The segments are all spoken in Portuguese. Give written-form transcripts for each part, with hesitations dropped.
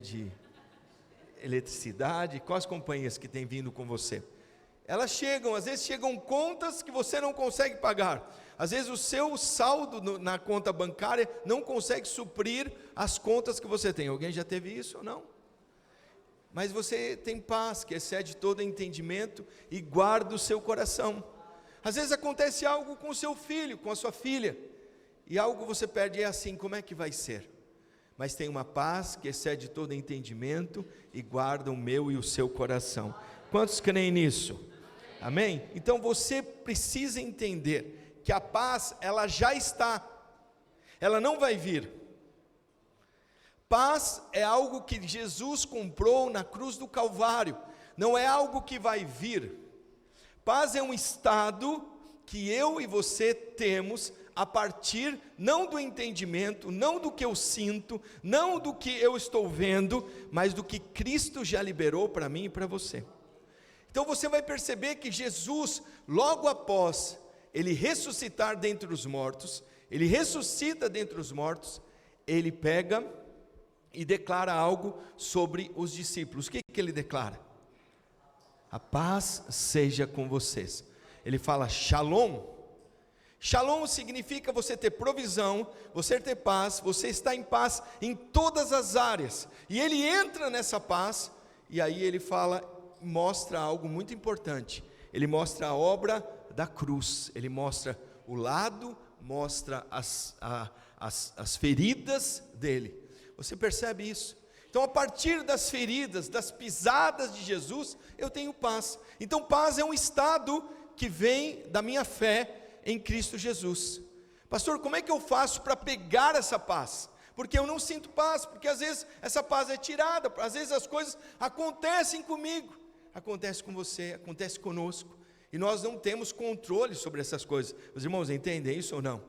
de eletricidade, quais companhias que têm vindo com você? Elas chegam, às vezes chegam contas que você não consegue pagar, às vezes o seu saldo na conta bancária não consegue suprir as contas que você tem. Alguém já teve isso ou não? Mas você tem paz que excede todo entendimento e guarda o seu coração. Às vezes acontece algo com o seu filho, com a sua filha, e algo você perde, e é assim, como é que vai ser? Mas tem uma paz que excede todo entendimento e guarda o meu e o seu coração. Quantos creem nisso? Amém? Então você precisa entender que a paz, ela já está, ela não vai vir. Paz é algo que Jesus comprou na cruz do Calvário, não é algo que vai vir. Paz é um estado que eu e você temos a partir não do entendimento, não do que eu sinto, não do que eu estou vendo, mas do que Cristo já liberou para mim e para você. Então você vai perceber que Jesus, logo após ele ressuscitar dentre os mortos, ele ressuscita dentre os mortos, ele pega e declara algo sobre os discípulos. O que ele declara? A paz seja com vocês. Ele fala Shalom. Shalom significa você ter provisão, você ter paz, você está em paz em todas as áreas. E ele entra nessa paz, e aí ele fala, mostra algo muito importante. Ele mostra a obra da cruz, ele mostra o lado, mostra as feridas dele. Você percebe isso? Então a partir das feridas, das pisadas de Jesus, eu tenho paz. Então paz é um estado que vem da minha fé em Cristo Jesus. Pastor, como é que eu faço para pegar essa paz? Porque eu não sinto paz, porque às vezes essa paz é tirada, às vezes as coisas acontecem comigo, acontece com você, acontece conosco, e nós não temos controle sobre essas coisas. Os irmãos entendem isso ou não?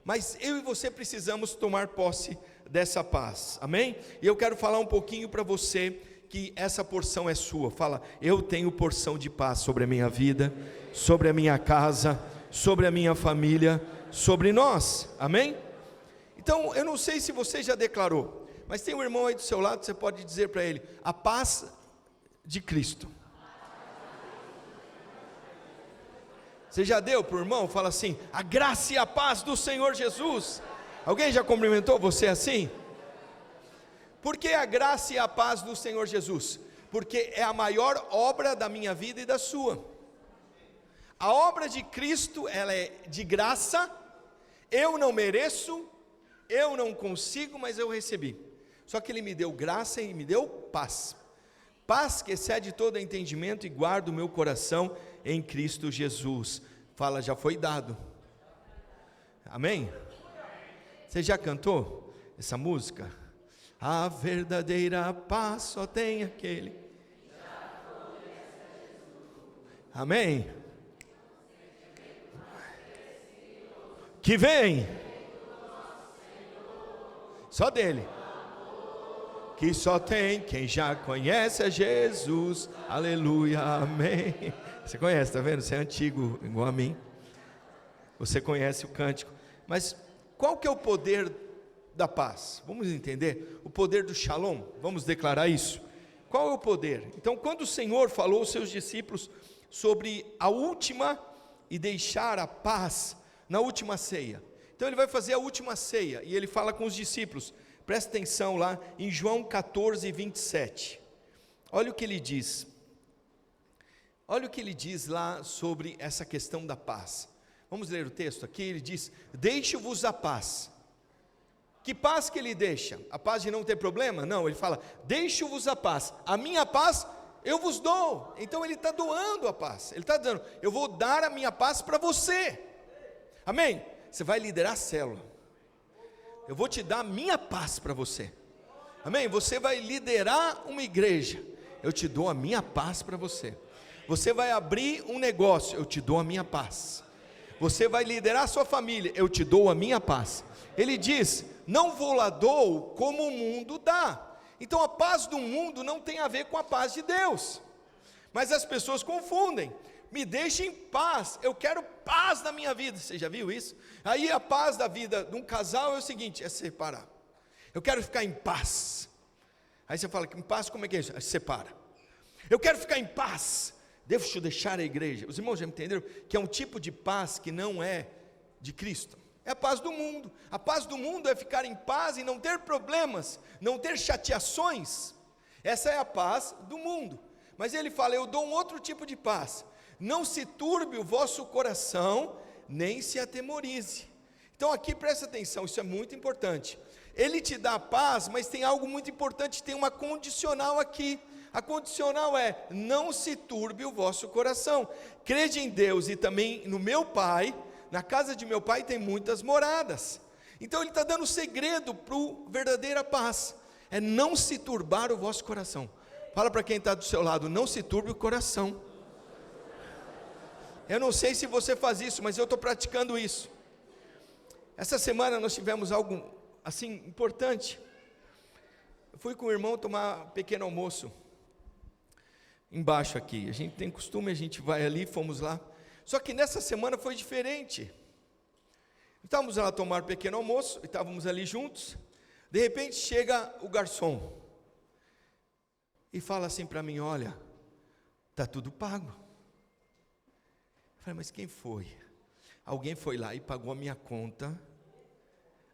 Mas eu e você precisamos tomar posse dessa paz, amém? E eu quero falar um pouquinho para você, que essa porção é sua. Fala, eu tenho porção de paz sobre a minha vida, sobre a minha casa, sobre a minha família, sobre nós, amém? Então, eu não sei se você já declarou, mas tem um irmão aí do seu lado, você pode dizer para ele, a paz de Cristo. Você já deu para o irmão? Fala assim, a graça e a paz do Senhor Jesus. Alguém já cumprimentou você assim? Por que a graça e a paz do Senhor Jesus? Porque é a maior obra da minha vida e da sua. A obra de Cristo, ela é de graça, eu não mereço, eu não consigo, mas eu recebi. Só que Ele me deu graça e me deu paz. Paz que excede todo entendimento e guarda o meu coração em Cristo Jesus. Fala, já foi dado. Amém? Você já cantou essa música? A verdadeira paz só tem aquele. Amém? Que vem só dele, que só tem quem já conhece a Jesus, aleluia, amém. Você conhece, está vendo? Você é antigo igual a mim, você conhece o cântico, mas qual que é o poder da paz? Vamos entender o poder do Shalom, vamos declarar isso. Qual é o poder? Então, quando o Senhor falou aos seus discípulos sobre a última e deixar a paz na última ceia, então ele vai fazer a última ceia, e ele fala com os discípulos, presta atenção lá em João 14, 27, olha o que ele diz, lá sobre essa questão da paz, vamos ler o texto aqui, ele diz, deixo-vos a paz. Que paz que ele deixa? A paz de não ter problema? Não, ele fala, deixo-vos a paz, a minha paz eu vos dou. Então ele está doando a paz, ele está dizendo, eu vou dar a minha paz para você, amém? Você vai liderar a célula, eu vou te dar a minha paz para você, amém? Você vai liderar uma igreja, eu te dou a minha paz para você. Você vai abrir um negócio, eu te dou a minha paz. Você vai liderar a sua família, eu te dou a minha paz. Ele diz, não vou lá dou como o mundo dá. Então a paz do mundo não tem a ver com a paz de Deus, mas as pessoas confundem, me deixe em paz, eu quero paz na minha vida, você já viu isso? Aí a paz da vida de um casal é o seguinte, é separar, eu quero ficar em paz, Aí você fala que em paz, como é que é isso? Aí você separa. Eu quero ficar em paz, devo deixar a igreja. Os irmãos já entenderam que é um tipo de paz que não é de Cristo. É a paz do mundo. A paz do mundo é ficar em paz e não ter problemas, não ter chateações. Essa é a paz do mundo. Mas ele fala, eu dou um outro tipo de paz. Não se turbe o vosso coração, nem se atemorize. Então aqui presta atenção, isso é muito importante. Ele te dá a paz, mas tem algo muito importante, tem uma condicional aqui. A condicional é, não se turbe o vosso coração. Crede em Deus e também no meu Pai. Na casa de meu Pai tem muitas moradas. Então ele está dando segredo para a verdadeira paz. É não se turbar o vosso coração. Fala para quem está do seu lado, não se turbe o coração. Eu não sei se você faz isso, mas eu estou praticando isso. Essa semana nós tivemos algo assim importante. Eu fui com o irmão tomar um pequeno almoço embaixo aqui. A gente tem costume, a gente vai ali, fomos lá. Só que nessa semana foi diferente. Estávamos lá a tomar um pequeno almoço, estávamos ali juntos. De repente chega o garçom e fala assim para mim, olha, está tudo pago. Eu falei, mas quem foi? Alguém foi lá e pagou a minha conta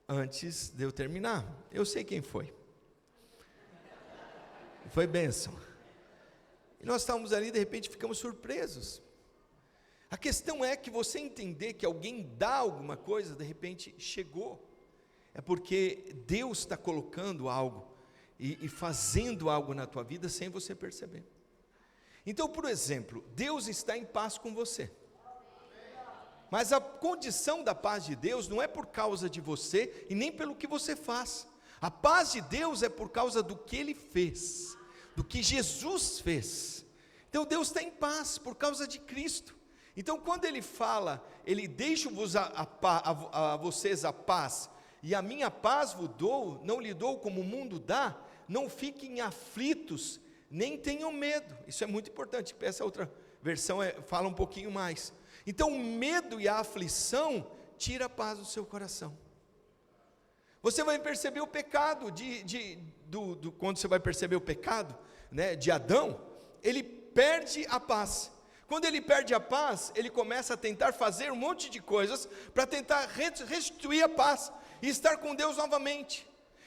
antes de eu terminar. Eu sei quem foi. Foi bênção. E nós estávamos ali, de repente ficamos surpresos. A questão é que você entender que alguém dá alguma coisa, de repente chegou, é porque Deus está colocando algo, e fazendo algo na tua vida, sem você perceber. Então, por exemplo, Deus está em paz com você, mas a condição da paz de Deus, não é por causa de você, e nem pelo que você faz. A paz de Deus é por causa do que Ele fez, do que Jesus fez. Então Deus está em paz, por causa de Cristo. Então quando Ele fala, Ele deixa-vos a vocês a paz, e a minha paz vos dou, não lhe dou como o mundo dá, não fiquem aflitos, nem tenham medo. Isso é muito importante, essa outra versão fala um pouquinho mais. Então o medo e a aflição tira a paz do seu coração. Você vai perceber o pecado, quando você vai perceber o pecado, né, de Adão, ele perde a paz. Quando ele perde a paz, ele começa a tentar fazer um monte de coisas para tentar restituir a paz e estar com Deus novamente.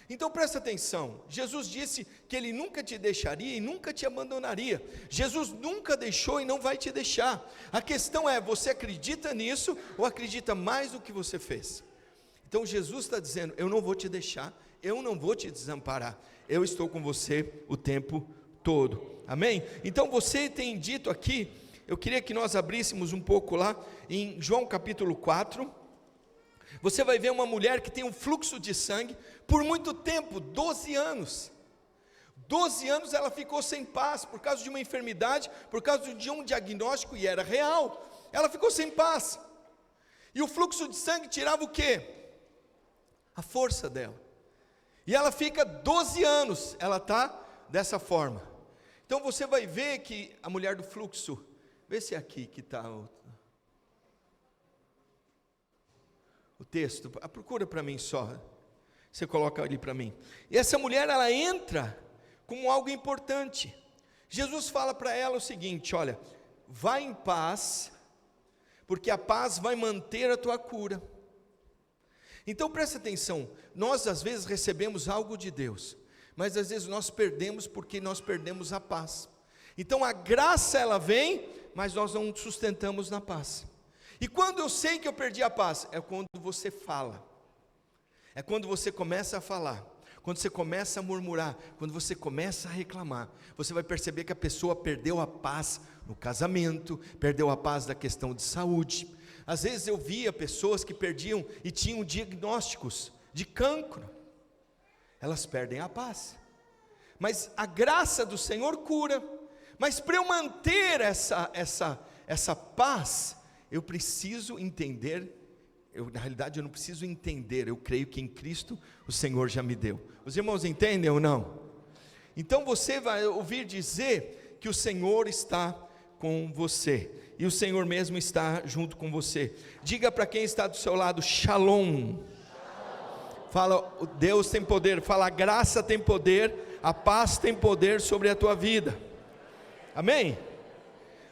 Então presta atenção, Jesus disse que Ele nunca te deixaria e nunca te abandonaria. Jesus nunca deixou e não vai te deixar. A questão é, você acredita nisso ou acredita mais do que você fez? Então Jesus está dizendo, eu não vou te deixar, eu não vou te desamparar, eu estou com você o tempo todo, amém? Então você tem dito aqui, eu queria que nós abríssemos um pouco lá, em João capítulo 4, você vai ver uma mulher que tem um fluxo de sangue, por muito tempo, 12 anos, 12 anos ela ficou sem paz, por causa de uma enfermidade, por causa de um diagnóstico, e era real, ela ficou sem paz, e o fluxo de sangue tirava o quê? A força dela, e ela fica 12 anos, ela está dessa forma. Então você vai ver que a mulher do fluxo, vê se é aqui que está o texto, procura para mim só, você coloca ali para mim. E essa mulher, ela entra como algo importante. Jesus fala para ela o seguinte, olha, vai em paz, porque a paz vai manter a tua cura. Então presta atenção, nós às vezes recebemos algo de Deus, mas às vezes nós perdemos porque nós perdemos a paz. Então a graça ela vem, mas nós não sustentamos na paz. E quando eu sei que eu perdi a paz? É quando você fala, é quando você começa a falar, quando você começa a murmurar, quando você começa a reclamar, você vai perceber que a pessoa perdeu a paz no casamento, perdeu a paz da questão de saúde. Às vezes eu via pessoas que perdiam e tinham diagnósticos de cancro, elas perdem a paz, mas a graça do Senhor cura. Mas para eu manter essa paz, eu preciso entender, na realidade eu não preciso entender, eu creio que em Cristo o Senhor já me deu. Os irmãos entendem ou não? Então você vai ouvir dizer que o Senhor está com você, e o Senhor mesmo está junto com você. Diga para quem está do seu lado, Shalom. Fala, Deus tem poder, fala, a graça tem poder A paz tem poder sobre a tua vida. Amém?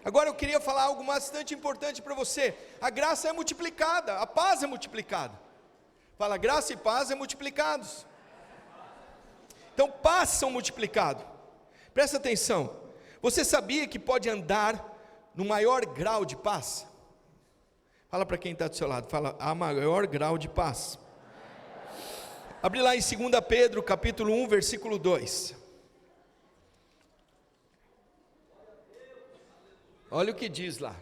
Agora eu queria falar algo bastante importante para você. A graça é multiplicada, a paz é multiplicada. Fala, graça e paz é multiplicados. Então, paz são multiplicados. Presta atenção. Você sabia que pode andar no maior grau de paz? Fala para quem está do seu lado. Fala, a maior grau de paz. Abre lá em 2 Pedro, capítulo 1, versículo 2. Olha o que diz lá.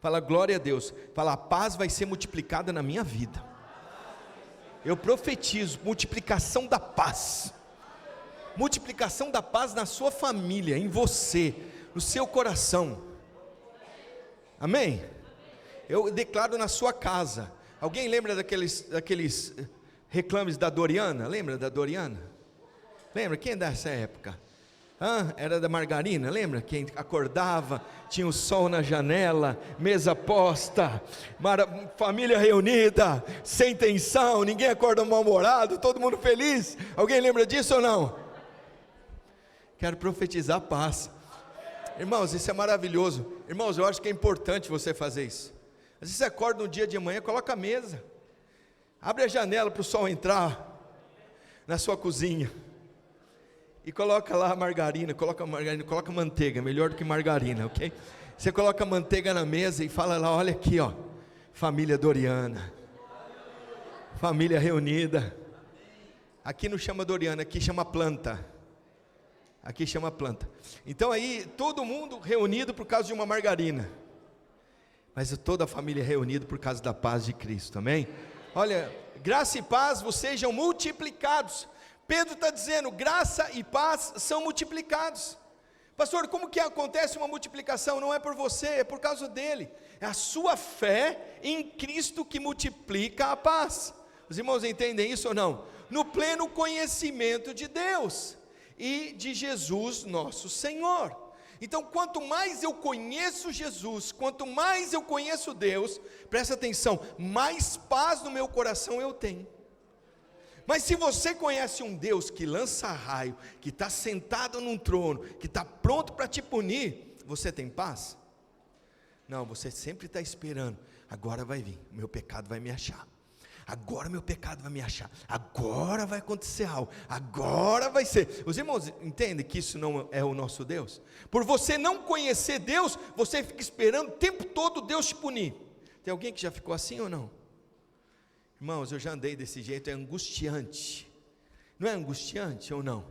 Fala, glória a Deus. Fala, a paz vai ser multiplicada na minha vida. Eu profetizo multiplicação da paz. Multiplicação da paz na sua família, em você, no seu coração. Amém? Eu declaro na sua casa. Alguém lembra daqueles reclames da Doriana? Lembra da Doriana? Lembra? Quem é dessa época? Era da margarina, lembra? Quem acordava, tinha o sol na janela, mesa posta, família reunida, sem tensão, ninguém acorda mal-humorado, todo mundo feliz. Alguém lembra disso ou não? Quero profetizar paz. Irmãos, isso é maravilhoso. Irmãos, eu acho que é importante você fazer isso. Às vezes você acorda no dia de manhã, coloca a mesa, abre a janela para o sol entrar na sua cozinha e coloca lá a margarina, coloca manteiga, melhor do que margarina, ok? Você coloca a manteiga na mesa e fala lá, olha aqui, ó, família Doriana, família reunida. Aqui não chama Doriana, aqui chama planta. Aqui chama planta. Então aí, todo mundo reunido por causa de uma margarina, mas toda a família reunida por causa da paz de Cristo, amém? Olha, graça e paz vos sejam multiplicados. Pedro está dizendo, graça e paz são multiplicados. Pastor, como que acontece uma multiplicação? Não é por você, é por causa dele. É a sua fé em Cristo que multiplica a paz. Os irmãos entendem isso ou não? No pleno conhecimento de Deus e de Jesus nosso Senhor. Então, quanto mais eu conheço Jesus, quanto mais eu conheço Deus, presta atenção, mais paz no meu coração eu tenho. Mas se você conhece um Deus que lança raio, que está sentado num trono, que está pronto para te punir, você tem paz? Não, você sempre está esperando, agora vai vir, meu pecado vai me achar. Agora meu pecado vai me achar, agora vai acontecer algo, agora vai ser. Os irmãos entendem que isso não é o nosso Deus? Por você não conhecer Deus, você fica esperando o tempo todo Deus te punir. Tem alguém que já ficou assim ou não? Irmãos, eu já andei desse jeito, é angustiante. Não é angustiante ou não?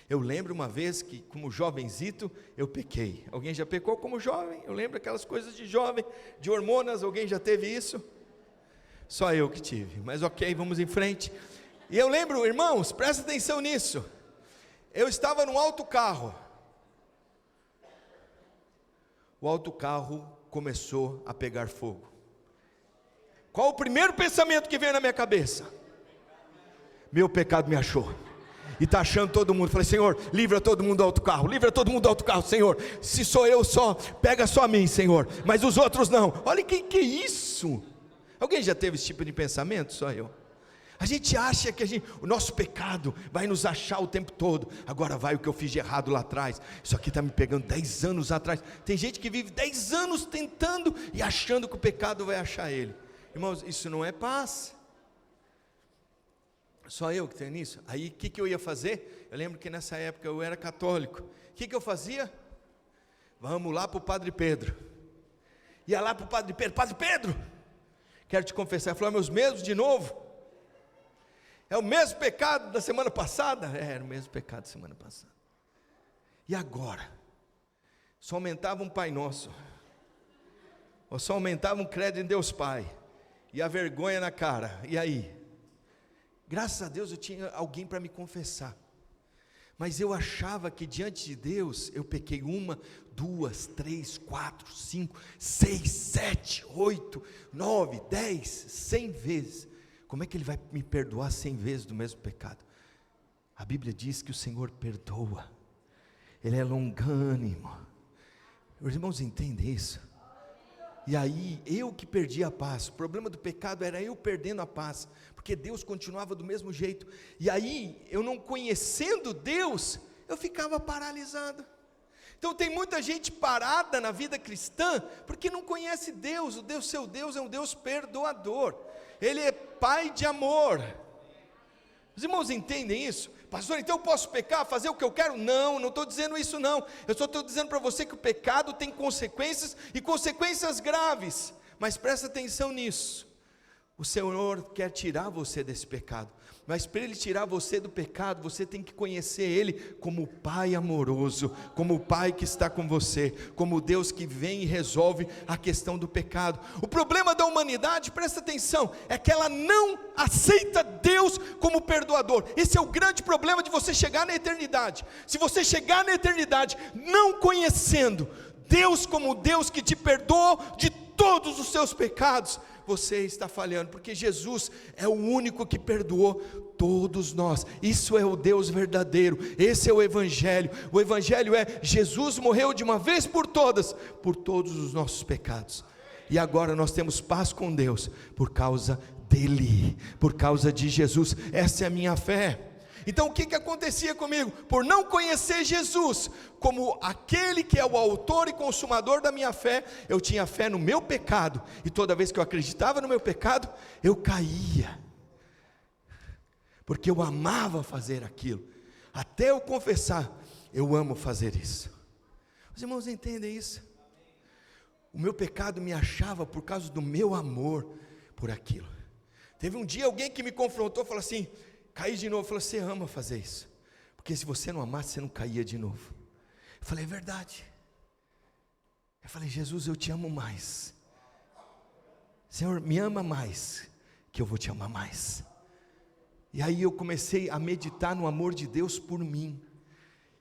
Eu lembro uma vez que, como jovenzito, eu pequei. Alguém já pecou como jovem? Eu lembro aquelas coisas de jovem, de hormonas, alguém já teve isso? Só eu que tive, mas ok, vamos em frente. E eu lembro, irmãos, presta atenção nisso. Eu estava num autocarro. O autocarro começou a pegar fogo. Qual o primeiro pensamento que veio na minha cabeça? Meu pecado me achou. E está achando todo mundo. Falei, Senhor, livra todo mundo do autocarro. Livra todo mundo do autocarro, Senhor. Se sou eu só, pega só a mim, Senhor. Mas os outros não. Olha que é isso. Alguém já teve esse tipo de pensamento? Só eu. A gente acha que o nosso pecado vai nos achar o tempo todo. Agora vai o que eu fiz de errado lá atrás. Isso aqui está me pegando 10 anos atrás. Tem gente que vive 10 anos tentando e achando que o pecado vai achar ele. Irmãos, isso não é paz. Só eu que tenho isso. Aí o que eu ia fazer? Eu lembro que nessa época eu era católico. O que eu fazia? Vamos lá para o Padre Pedro. Ia lá para o Padre Pedro. Padre Pedro, quero te confessar. Ele falou, meus mesmos de novo? É o mesmo pecado da semana passada? Era o mesmo pecado da semana passada. E agora? Só aumentava um Pai Nosso. Ou só aumentava um credo em Deus Pai. E a vergonha na cara. E aí? Graças a Deus eu tinha alguém para me confessar. Mas eu achava que diante de Deus eu pequei 1, 2, 3, 4, 5, 6, 7, 8, 9, 10, 100 vezes. Como é que Ele vai me perdoar 100 vezes do mesmo pecado? A Bíblia diz que o Senhor perdoa. Ele é longânimo. Os irmãos entendem isso? E aí, eu que perdi a paz. O problema do pecado era eu perdendo a paz, porque Deus continuava do mesmo jeito. E aí, eu não conhecendo Deus, eu ficava paralisado. Então tem muita gente parada na vida cristã, porque não conhece Deus. Seu Deus é um Deus perdoador, Ele é Pai de amor. Os irmãos entendem isso? Pastor, então eu posso pecar, fazer o que eu quero? Não, não estou dizendo isso não. Eu só estou dizendo para você que o pecado tem consequências, e consequências graves. Mas presta atenção nisso. O Senhor quer tirar você desse pecado, mas para Ele tirar você do pecado, você tem que conhecer Ele como o Pai amoroso, como o Pai que está com você, como o Deus que vem e resolve a questão do pecado. O problema da humanidade, presta atenção, é que ela não aceita Deus como perdoador. Esse é o grande problema de você chegar na eternidade. Se você chegar na eternidade não conhecendo Deus como o Deus que te perdoou de todos os seus pecados, você está falhando, porque Jesus é o único que perdoou todos nós. Isso é o Deus verdadeiro, esse é o Evangelho. O Evangelho é: Jesus morreu de uma vez por todas, por todos os nossos pecados, e agora nós temos paz com Deus, por causa dEle, por causa de Jesus. Essa é a minha fé. Então o que acontecia comigo? Por não conhecer Jesus como aquele que é o autor e consumador da minha fé, eu tinha fé no meu pecado, e toda vez que eu acreditava no meu pecado, eu caía, porque eu amava fazer aquilo, até eu confessar: eu amo fazer isso. Os irmãos entendem isso? O meu pecado me achava por causa do meu amor por aquilo. Teve um dia alguém que me confrontou e falou assim: caí de novo. Falou: você ama fazer isso, porque se você não amasse, você não caía de novo. Eu falei: é verdade. Eu falei: Jesus, eu te amo mais. Senhor, me ama mais, que eu vou te amar mais. E aí eu comecei a meditar no amor de Deus por mim,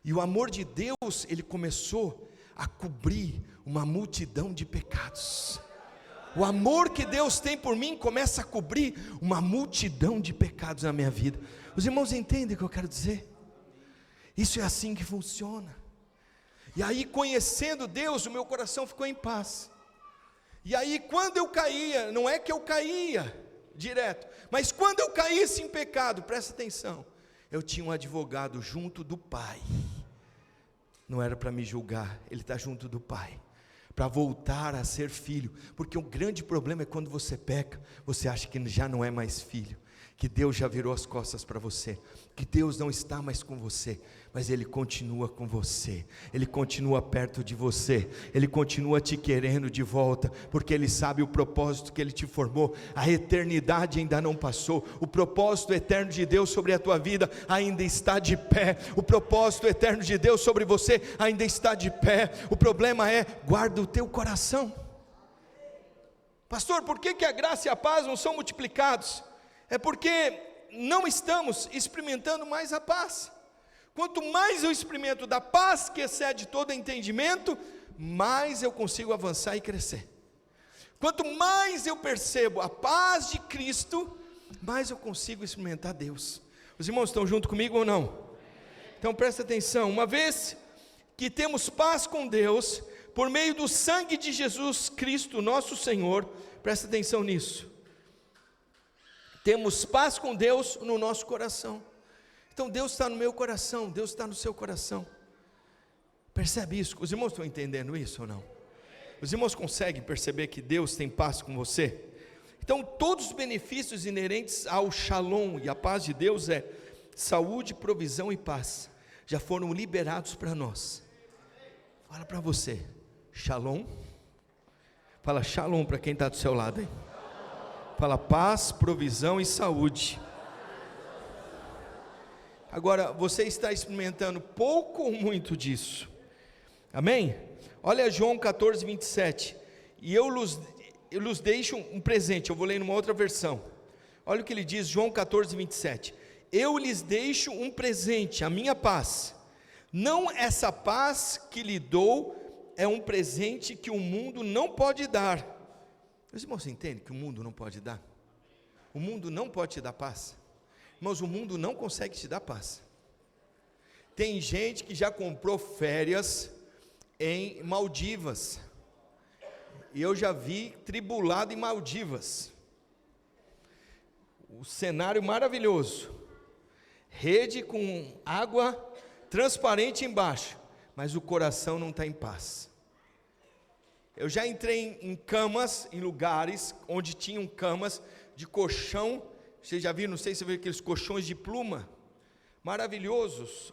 e o amor de Deus, ele começou a cobrir uma multidão de pecados. O amor que Deus tem por mim começa a cobrir uma multidão de pecados na minha vida. Os irmãos entendem o que eu quero dizer? Isso é assim que funciona. E aí, conhecendo Deus, o meu coração ficou em paz. E aí, quando eu caía, não é que eu caía direto, mas quando eu caísse em pecado, presta atenção, eu tinha um advogado junto do Pai. Não era para me julgar, ele está junto do Pai, para voltar a ser filho. Porque o grande problema é quando você peca, você acha que já não é mais filho, que Deus já virou as costas para você, que Deus não está mais com você, mas Ele continua com você, Ele continua perto de você, Ele continua te querendo de volta, porque Ele sabe o propósito que Ele te formou. A eternidade ainda não passou, o propósito eterno de Deus sobre a tua vida ainda está de pé, o propósito eterno de Deus sobre você ainda está de pé. O problema é: guarda o teu coração. Pastor, por que a graça e a paz não são multiplicados? É porque não estamos experimentando mais a paz. Quanto mais eu experimento da paz que excede todo entendimento, mais eu consigo avançar e crescer. Quanto mais eu percebo a paz de Cristo, mais eu consigo experimentar Deus. Os irmãos estão junto comigo ou não? Então presta atenção. Uma vez que temos paz com Deus, por meio do sangue de Jesus Cristo, nosso Senhor, presta atenção nisso. Temos paz com Deus no nosso coração. Então Deus está no meu coração, Deus está no seu coração. Percebe isso? Os irmãos estão entendendo isso ou não? Os irmãos conseguem perceber que Deus tem paz com você? Então todos os benefícios inerentes ao Shalom e a paz de Deus é saúde, provisão e paz, já foram liberados para nós. Fala para você, Shalom. Fala Shalom para quem está do seu lado aí. Fala paz, provisão e saúde. Agora, você está experimentando pouco ou muito disso? Amém? Olha João 14, 27. E eu lhes deixo um presente. Eu vou ler numa outra versão. Olha o que ele diz, João 14, 27. Eu lhes deixo um presente, a minha paz. Não essa paz que lhe dou é um presente que o mundo não pode dar. Os irmãos entendem que o mundo não pode dar? O mundo não pode te dar paz. Irmãos, o mundo não consegue te dar paz. Tem gente que já comprou férias em Maldivas, E eu já vi tribulado em Maldivas. O cenário maravilhoso. Rede com água transparente embaixo, mas o coração não está em paz. Eu já entrei em camas, em lugares onde tinham camas de colchão. Vocês já viram, não sei se você viu aqueles colchões de pluma, maravilhosos,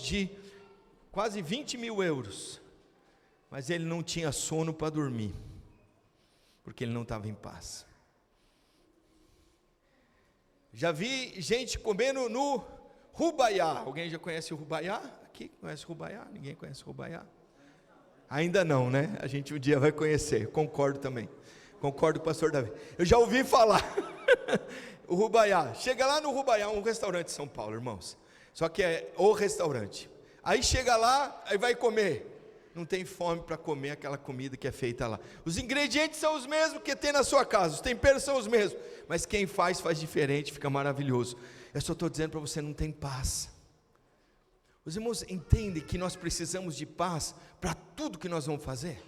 de quase 20 mil euros. Mas ele não tinha sono para dormir, porque ele não estava em paz. Já vi gente comendo no Rubaiá. Alguém já conhece o Rubaiá? Aqui, conhece o Rubaiá? Ninguém conhece o Rubaiá? Ainda não, né? A gente um dia vai conhecer, concordo também. Concordo com o pastor Davi. Eu já ouvi falar. O Rubaiá. Chega lá no Rubaiá, um restaurante de São Paulo, irmãos. Só que é o restaurante. Aí chega lá, aí vai comer. Não tem fome para comer aquela comida que é feita lá. Os ingredientes são os mesmos que tem na sua casa, os temperos são os mesmos, mas quem faz diferente, fica maravilhoso. Eu só estou dizendo para você, não tem paz. Os irmãos entendem que nós precisamos de paz para tudo que nós vamos fazer?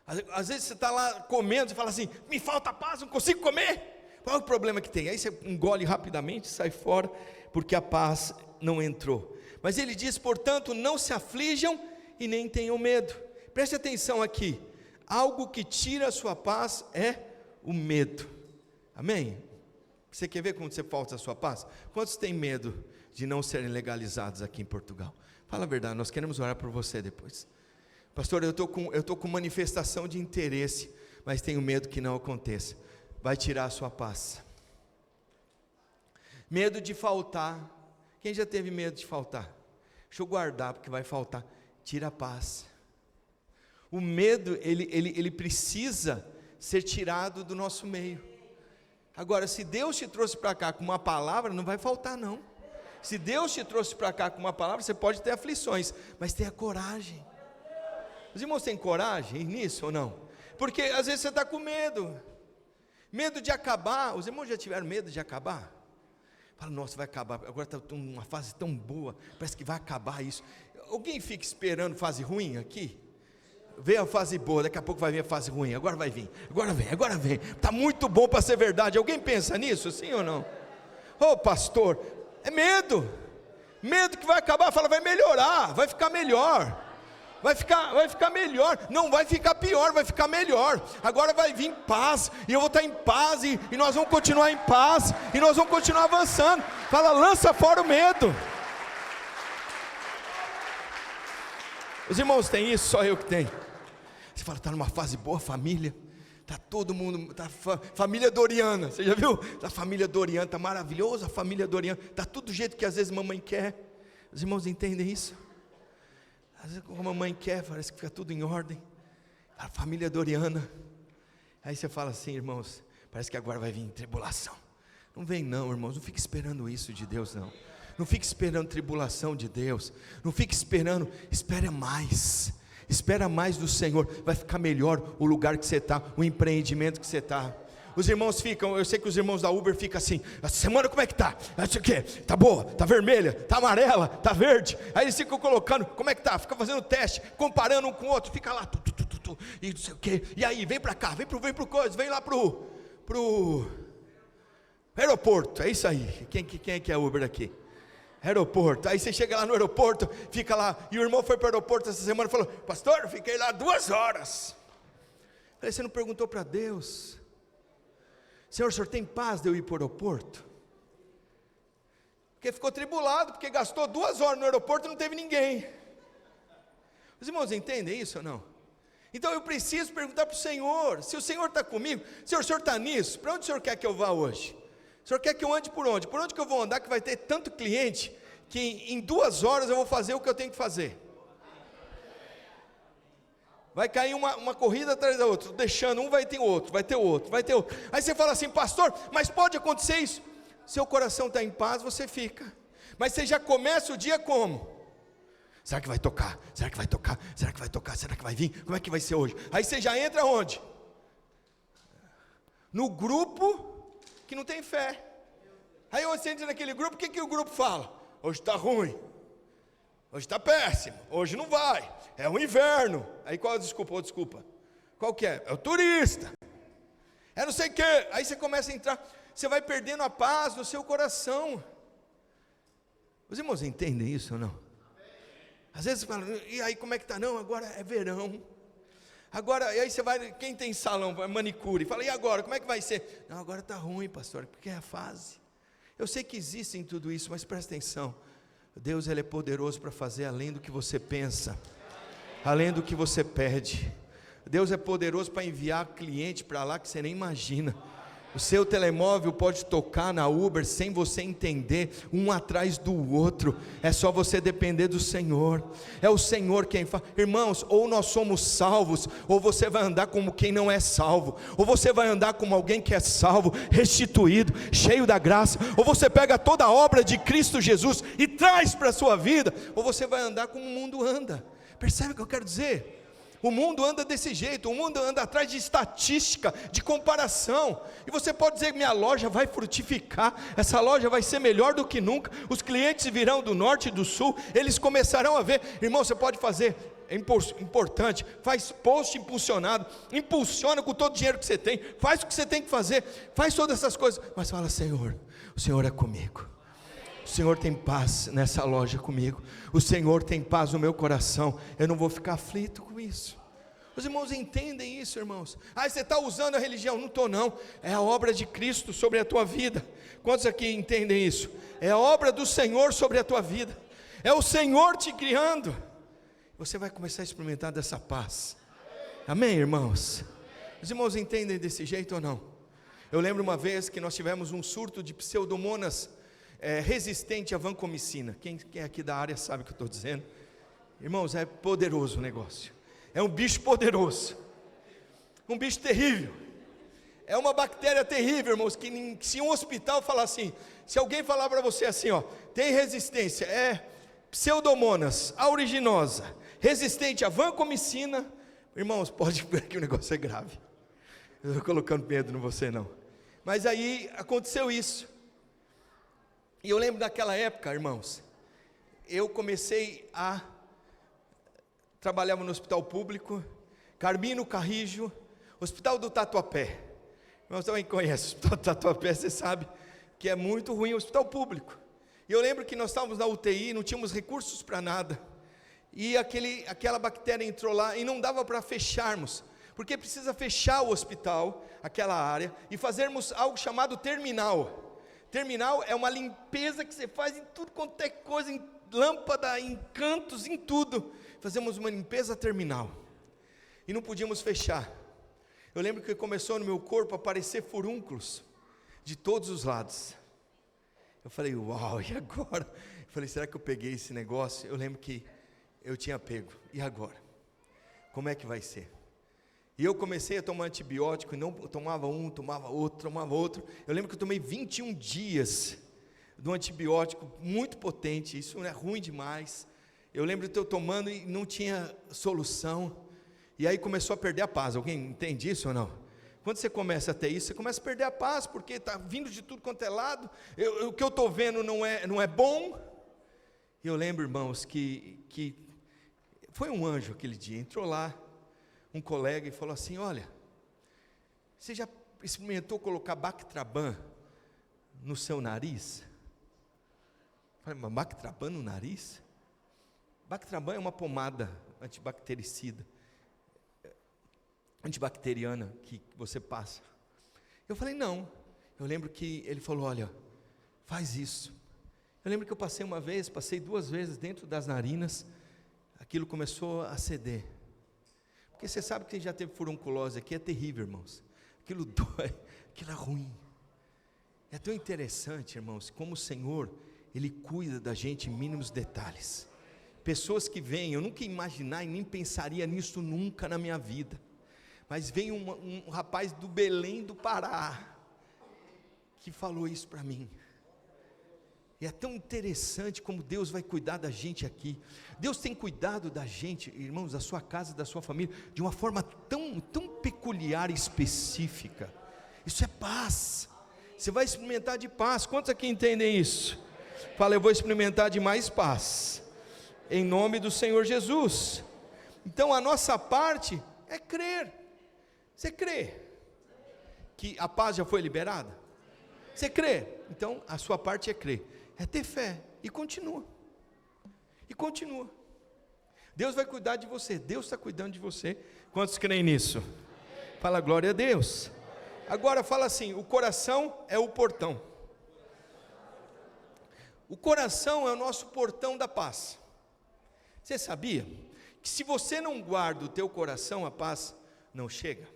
Às vezes você está lá comendo, você fala assim, me falta paz, não consigo comer. Qual é o problema que tem? Aí você engole rapidamente, sai fora, porque a paz não entrou. Mas ele diz, portanto, não se aflijam e nem tenham medo. Preste atenção aqui, algo que tira a sua paz é o medo. Amém? Você quer ver como você falta a sua paz? Quantos têm medo de não serem legalizados aqui em Portugal? Fala a verdade, nós queremos orar por você depois. Pastor, eu estou com manifestação de interesse, mas tenho medo que não aconteça. Vai tirar a sua paz. Medo de faltar. Quem já teve medo de faltar? Deixa eu guardar, porque vai faltar. Tira a paz. O medo, ele precisa ser tirado do nosso meio. Agora, se Deus te trouxe para cá com uma palavra, não vai faltar não. Se Deus te trouxe para cá com uma palavra, você pode ter aflições, mas tenha coragem. Os irmãos têm coragem nisso ou não? Porque às vezes você está com medo. Medo de acabar. Os irmãos já tiveram medo de acabar? Fala, nossa, vai acabar, agora está numa fase tão boa, parece que vai acabar isso. Alguém fica esperando fase ruim aqui? Vem a fase boa, daqui a pouco vai vir a fase ruim, agora vai vir, agora vem, está muito bom para ser verdade. Alguém pensa nisso, sim ou não? Ô pastor, é medo que vai acabar. Fala, vai melhorar, vai ficar melhor. Vai ficar melhor, não vai ficar pior, vai ficar melhor. Agora vai vir paz, e eu vou estar em paz, e nós vamos continuar em paz, e nós vamos continuar avançando. Fala, lança fora o medo. Os irmãos têm isso, só eu que tenho. Você fala, está numa fase boa, família, está todo mundo, família Doriana, você já viu? A família Doriana, está maravilhosa a família Doriana, está tudo do jeito que às vezes mamãe quer. Os irmãos entendem isso? Às vezes como a mamãe quer, parece que fica tudo em ordem. A família Doriana. Aí você fala assim, irmãos, parece que agora vai vir tribulação. Não vem não, irmãos, não fique esperando isso de Deus não. Não fique esperando tribulação de Deus. Não fique esperando, espera mais do Senhor. Vai ficar melhor o lugar que você está, o empreendimento que você está. Os irmãos ficam, eu sei que os irmãos da Uber ficam assim, essa semana como é que está? Isso aqui, está boa, está vermelha, está amarela, está verde. Aí eles ficam colocando, como é que está? Fica fazendo teste, comparando um com o outro, fica lá, e não sei o quê. E aí, vem para cá, vem pro coisa, vem lá pro aeroporto, é isso aí. Quem é que é Uber aqui? Aeroporto. Aí você chega lá no aeroporto, fica lá, e o irmão foi para o aeroporto essa semana e falou, pastor, fiquei lá 2 horas. Falei, você não perguntou para Deus? Senhor, o senhor tem paz de eu ir para o aeroporto? Porque ficou tribulado, porque gastou 2 horas no aeroporto e não teve ninguém. Os irmãos entendem isso ou não? Então eu preciso perguntar para o Senhor, se o Senhor está comigo, se o Senhor está nisso, para onde o Senhor quer que eu vá hoje? O Senhor quer que eu ande por onde? Por onde que eu vou andar que vai ter tanto cliente, que em 2 horas eu vou fazer o que eu tenho que fazer? Vai cair uma corrida atrás da outra, deixando um, vai ter outro. Aí você fala assim, pastor, mas pode acontecer isso? Seu coração está em paz, você fica. Mas você já começa o dia como? Será que vai tocar? Será que vai tocar? Será que vai tocar? Será que vai vir? Como é que vai ser hoje? Aí você já entra onde? No grupo que não tem fé. Aí você entra naquele grupo, o que o grupo fala? Hoje está ruim. Hoje está péssimo, hoje não vai, é o inverno. Aí qual a desculpa? Ou desculpa? Qual que é? É o turista. É não sei o quê. Aí você começa a entrar, você vai perdendo a paz no seu coração. Os irmãos entendem isso ou não? Às vezes você fala, e aí como é que está? Não, agora é verão. Agora, e aí você vai, quem tem salão, manicure, fala, e agora, como é que vai ser? Não, agora está ruim, pastor, porque é a fase. Eu sei que existe em tudo isso, mas presta atenção. Deus, Ele é poderoso para fazer além do que você pensa, além do que você pede. Deus é poderoso para enviar cliente para lá que você nem imagina. O seu telemóvel pode tocar na Uber sem você entender, um atrás do outro. É só você depender do Senhor. É o Senhor quem faz. Irmãos, ou nós somos salvos, ou você vai andar como quem não é salvo, ou você vai andar como alguém que é salvo, restituído, cheio da graça, ou você pega toda a obra de Cristo Jesus e traz para a sua vida, ou você vai andar como o mundo anda. Percebe o que eu quero dizer? O mundo anda desse jeito, o mundo anda atrás de estatística, de comparação, e você pode dizer, minha loja vai frutificar, essa loja vai ser melhor do que nunca, os clientes virão do norte e do sul, eles começarão a ver, irmão, você pode fazer, é importante, faz post impulsionado, impulsiona com todo o dinheiro que você tem, faz o que você tem que fazer, faz todas essas coisas, mas fala, Senhor, o Senhor é comigo. O Senhor tem paz nessa loja comigo, o Senhor tem paz no meu coração, eu não vou ficar aflito com isso. Os irmãos entendem isso, irmãos? Você está usando a religião? Não estou não, é a obra de Cristo sobre a tua vida. Quantos aqui entendem isso? É a obra do Senhor sobre a tua vida, é o Senhor te criando, você vai começar a experimentar dessa paz, amém, irmãos? Os irmãos entendem desse jeito ou não? Eu lembro uma vez que nós tivemos um surto de pseudomonas resistente à vancomicina. Quem é aqui da área sabe o que eu estou dizendo. Irmãos, é poderoso o negócio, é um bicho poderoso, um bicho terrível, é uma bactéria terrível, irmãos, que se um hospital falar assim, se alguém falar para você assim, tem resistência, é pseudomonas aeruginosa, resistente à vancomicina, irmãos, pode ver que o negócio é grave. Eu estou colocando medo em você não, mas aí aconteceu isso. E eu lembro daquela época, irmãos, eu comecei a trabalhava no hospital público, Carmino Carrijo, hospital do Tatuapé. Irmãos, também conhece o hospital do Tatuapé, você sabe que é muito ruim o hospital público. E eu lembro que nós estávamos na UTI, não tínhamos recursos para nada, e aquela bactéria entrou lá, e não dava para fecharmos, porque precisa fechar o hospital, aquela área, e fazermos algo chamado terminal. Terminal é uma limpeza que você faz em tudo quanto é coisa, em lâmpada, em cantos, em tudo. Fazemos uma limpeza terminal e não podíamos fechar. Eu lembro que começou no meu corpo a aparecer furúnculos de todos os lados. Eu falei, uau, e agora? Eu falei, será que eu peguei esse negócio? Eu lembro que eu tinha pego, e agora? Como é que vai ser? E eu comecei a tomar antibiótico, e não tomava um, tomava outro. Eu lembro que eu tomei 21 dias de um antibiótico muito potente, isso é ruim demais. Eu lembro de eu tomando e não tinha solução, e aí começou a perder a paz. Alguém entende isso ou não? Quando você começa a ter isso, você começa a perder a paz, porque está vindo de tudo quanto é lado, o que eu estou vendo não é bom. E eu lembro, irmãos, que foi um anjo aquele dia, entrou lá, um colega, e falou assim, olha, você já experimentou colocar Bactraban no seu nariz? Eu falei, mas Bactraban no nariz? Bactraban é uma pomada antibacteriana que você passa. Eu falei, não. Eu lembro que ele falou, olha, faz isso. Eu lembro que eu passei 2 vezes dentro das narinas, aquilo começou a ceder. Porque você sabe que quem já teve furunculose aqui é terrível, irmãos. Aquilo dói, aquilo é ruim. É tão interessante, irmãos, como o Senhor, Ele cuida da gente em mínimos detalhes. Pessoas que vêm, eu nunca ia imaginar e nem pensaria nisso nunca na minha vida. Mas veio um rapaz do Belém do Pará, que falou isso para mim. E é tão interessante como Deus vai cuidar da gente aqui. Deus tem cuidado da gente, irmãos, da sua casa, da sua família, de uma forma tão peculiar e específica. Isso é paz. Você vai experimentar de paz. Quantos aqui entendem isso? Fala, eu vou experimentar de mais paz. em nome do Senhor Jesus. Então a nossa parte é crer. Você crê que a paz já foi liberada? Você crê? Então a sua parte é crer, é ter fé, e continua, Deus vai cuidar de você, Deus está cuidando de você. Quantos creem nisso? Fala glória a Deus. Agora fala assim: o coração é o portão. O coração é o nosso portão da paz. Você sabia que se você não guarda o teu coração, a paz não chega?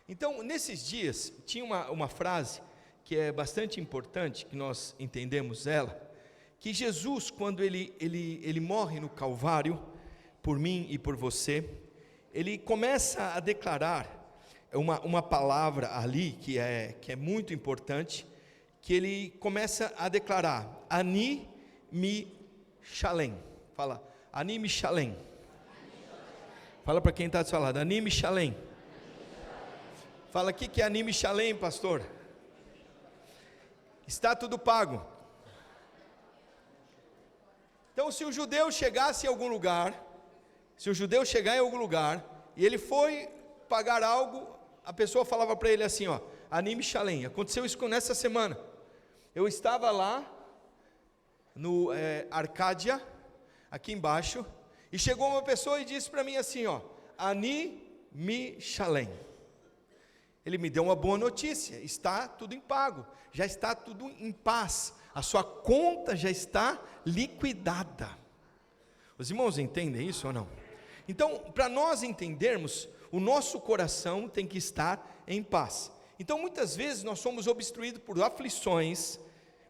Então, nesses dias, tinha uma frase que é bastante importante, que nós entendemos ela, que Jesus, quando ele morre no Calvário, por mim e por você, ele começa a declarar uma palavra ali, que é muito importante, que ele começa a declarar: Ani mi shalem. Fala, Ani mi shalem. Fala para quem está do seu lado, Ani mi shalem. Fala, o que é Ani mi shalem, pastor? Está tudo pago. Então, se o judeu chegasse em algum lugar, e ele foi pagar algo, a pessoa falava para ele assim, ó, Ani mi shalem. Aconteceu isso nessa semana. Eu estava lá no Arcádia, aqui embaixo, e chegou uma pessoa e disse para mim assim, ó, Ani mi shalem. Ele me deu uma boa notícia: está tudo em pago, já está tudo em paz, a sua conta já está liquidada. Os irmãos entendem isso ou não? Então, para nós entendermos, o nosso coração tem que estar em paz. Então, muitas vezes nós somos obstruídos por aflições,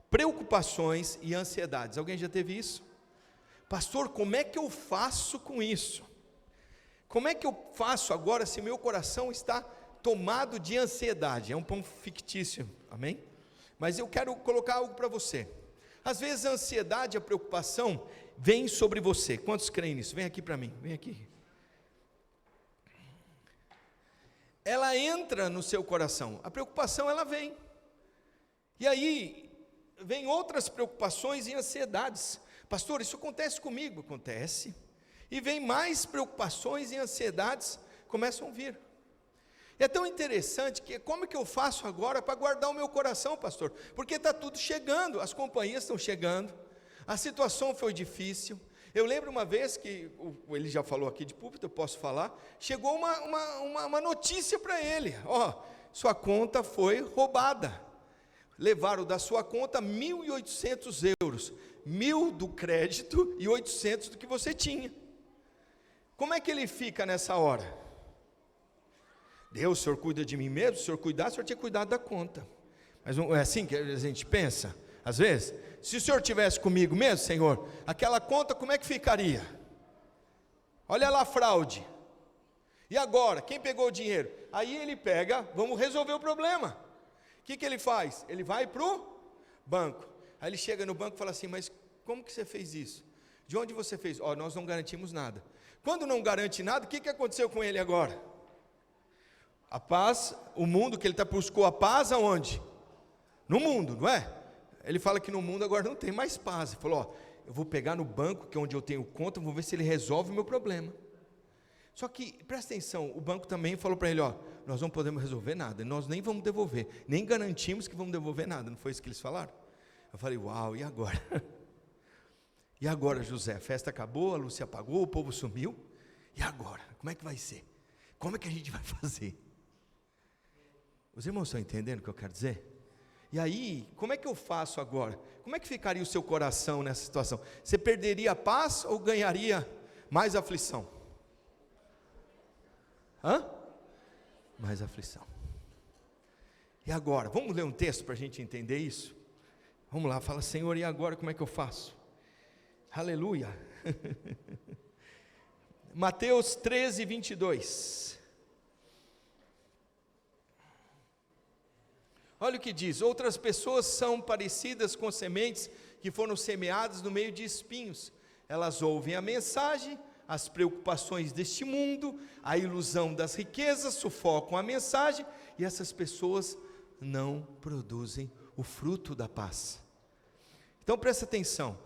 preocupações e ansiedades. Alguém já teve isso? Pastor, como é que eu faço com isso? Como é que eu faço agora se meu coração está tomado de ansiedade? É um ponto fictício, amém? Mas eu quero colocar algo para você. Às vezes a ansiedade, a preocupação vem sobre você. Quantos creem nisso? Vem aqui para mim, vem aqui. Ela entra no seu coração, a preocupação ela vem, e aí vem outras preocupações e ansiedades. Pastor, isso acontece comigo? Acontece. E vem mais preocupações e ansiedades começam a vir. É tão interessante que como é que eu faço agora para guardar o meu coração, pastor? Porque está tudo chegando, as companhias estão chegando, a situação foi difícil. Eu lembro uma vez que, ele já falou aqui de púlpito, eu posso falar, chegou uma notícia para ele, ó, sua conta foi roubada, levaram da sua conta 1.800 euros, 1.000 do crédito e 800 do que você tinha. Como é que ele fica nessa hora? Deus, o Senhor cuida de mim mesmo? Se o Senhor cuidar, o Senhor tinha cuidado da conta. Mas não é assim que a gente pensa? Às vezes, se o Senhor estivesse comigo mesmo, Senhor, aquela conta como é que ficaria? Olha lá a fraude. E agora, quem pegou o dinheiro? Aí ele pega, vamos resolver o problema. O que ele faz? Ele vai para o banco. Aí ele chega no banco e fala assim, mas como que você fez isso? De onde você fez? Ó, nós não garantimos nada. Quando não garante nada, o que aconteceu com ele agora? A paz, o mundo que ele buscou a paz aonde? No mundo, não é? Ele fala que no mundo agora não tem mais paz. Ele falou, ó, eu vou pegar no banco, que é onde eu tenho conta, vou ver se ele resolve o meu problema. Só que, presta atenção, o banco também falou para ele, ó, nós não podemos resolver nada, nós nem vamos devolver, nem garantimos que vamos devolver nada, não foi isso que eles falaram? Eu falei, uau, e agora? E agora, José, a festa acabou, a luz se apagou, o povo sumiu, e agora? Como é que vai ser? Como é que a gente vai fazer? Os irmãos estão entendendo o que eu quero dizer? E aí, como é que eu faço agora? Como é que ficaria o seu coração nessa situação? Você perderia a paz ou ganharia mais aflição? Mais aflição. E agora? Vamos ler um texto para a gente entender isso? Vamos lá, fala, Senhor, e agora como é que eu faço? Aleluia. Mateus 13, 22. Olha o que diz, outras pessoas são parecidas com sementes que foram semeadas no meio de espinhos. Elas ouvem a mensagem, as preocupações deste mundo, a ilusão das riquezas, sufocam a mensagem, e essas pessoas não produzem o fruto da paz. Então presta atenção,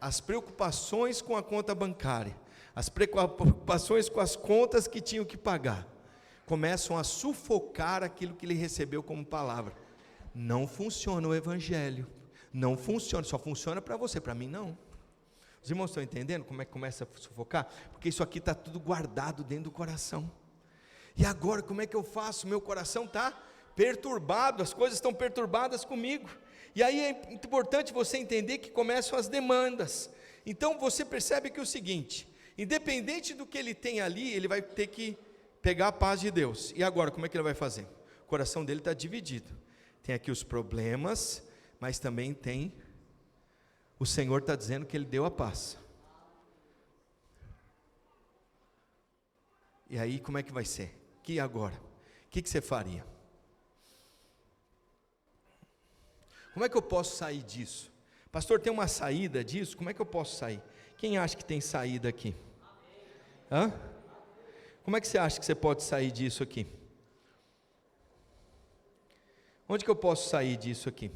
as preocupações com a conta bancária, as preocupações com as contas que tinham que pagar, começam a sufocar aquilo que ele recebeu como palavra. Não funciona o evangelho, não funciona, só funciona para você, para mim não. Os irmãos estão entendendo como é que começa a sufocar? Porque isso aqui está tudo guardado dentro do coração. E agora como é que eu faço? Meu coração está perturbado, as coisas estão perturbadas comigo. E aí é importante você entender que começam as demandas. Então você percebe que é o seguinte: independente do que ele tem ali, ele vai ter que pegar a paz de Deus. E agora como é que ele vai fazer? O coração dele está dividido. Tem aqui os problemas, mas também tem, o Senhor está dizendo que ele deu a paz. E aí como é que vai ser? Que agora? O que você faria? Como é que eu posso sair disso? Pastor, tem uma saída disso? Como é que eu posso sair? Quem acha que tem saída aqui? Hã? Como é que você acha que você pode sair disso aqui? Onde que eu posso sair disso aqui?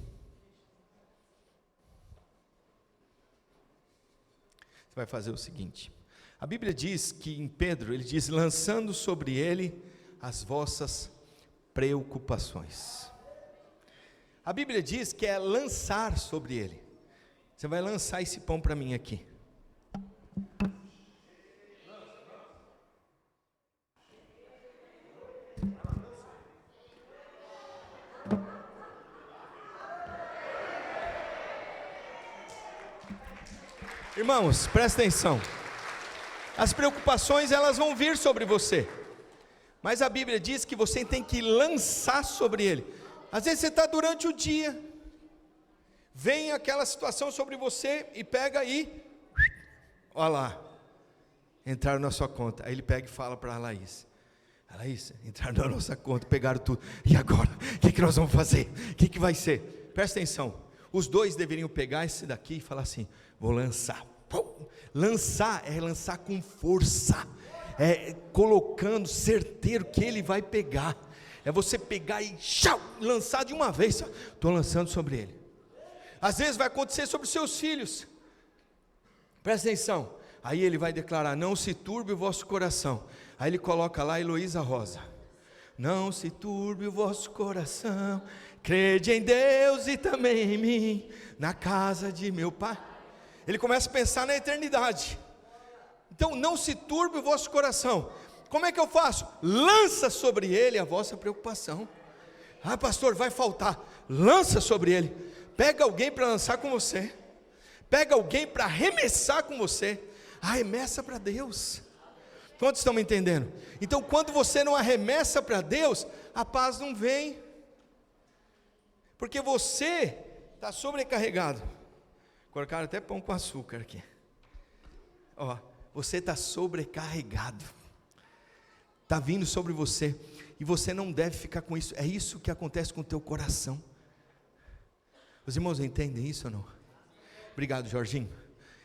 Você vai fazer o seguinte: a Bíblia diz que em Pedro, ele diz, lançando sobre ele as vossas preocupações. A Bíblia diz que é lançar sobre ele. Você vai lançar esse pão para mim aqui. Irmãos, presta atenção. As preocupações, elas vão vir sobre você, mas a Bíblia diz que você tem que lançar sobre ele. Às vezes você está durante o dia, vem aquela situação sobre você e pega aí, olha lá, entraram na sua conta. Aí ele pega e fala para a Laís: Laís, entraram na nossa conta, pegaram tudo, e agora? O que nós vamos fazer? O que vai ser? Presta atenção, os dois deveriam pegar esse daqui e falar assim: vou lançar. Lançar é lançar com força, é colocando certeiro que ele vai pegar, é você pegar e lançar de uma vez. Estou lançando sobre ele. Às vezes vai acontecer sobre os seus filhos, presta atenção, aí ele vai declarar: não se turbe o vosso coração. Aí ele coloca lá Heloísa Rosa: não se turbe o vosso coração, crede em Deus e também em mim, na casa de meu pai. Ele começa a pensar na eternidade. Então não se turbe o vosso coração. Como é que eu faço? Lança sobre ele a vossa preocupação. Ah, pastor, vai faltar. Lança sobre ele. Pega alguém para lançar com você, pega alguém para arremessar com você. Arremessa para Deus. Quantos estão me entendendo? Então quando você não arremessa para Deus, a paz não vem, porque você está sobrecarregado. Colocaram até pão com açúcar aqui. Ó, você está sobrecarregado, está vindo sobre você, e você não deve ficar com isso. É isso que acontece com o teu coração. Os irmãos entendem isso ou não? Obrigado, Jorginho.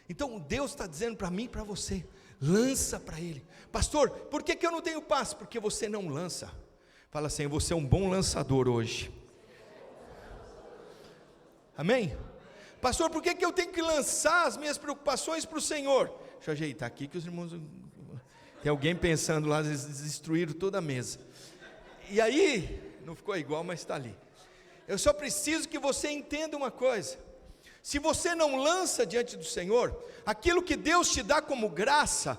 Então Deus está dizendo para mim e para você: lança para Ele. Pastor, por que eu não tenho paz? Porque você não lança. Fala assim: você é um bom lançador hoje. Amém? Pastor, por que eu tenho que lançar as minhas preocupações para o Senhor? Deixa eu ajeitar aqui que os irmãos... Tem alguém pensando lá, eles destruíram toda a mesa. E aí, não ficou igual, mas está ali. Eu só preciso que você entenda uma coisa: se você não lança diante do Senhor, aquilo que Deus te dá como graça,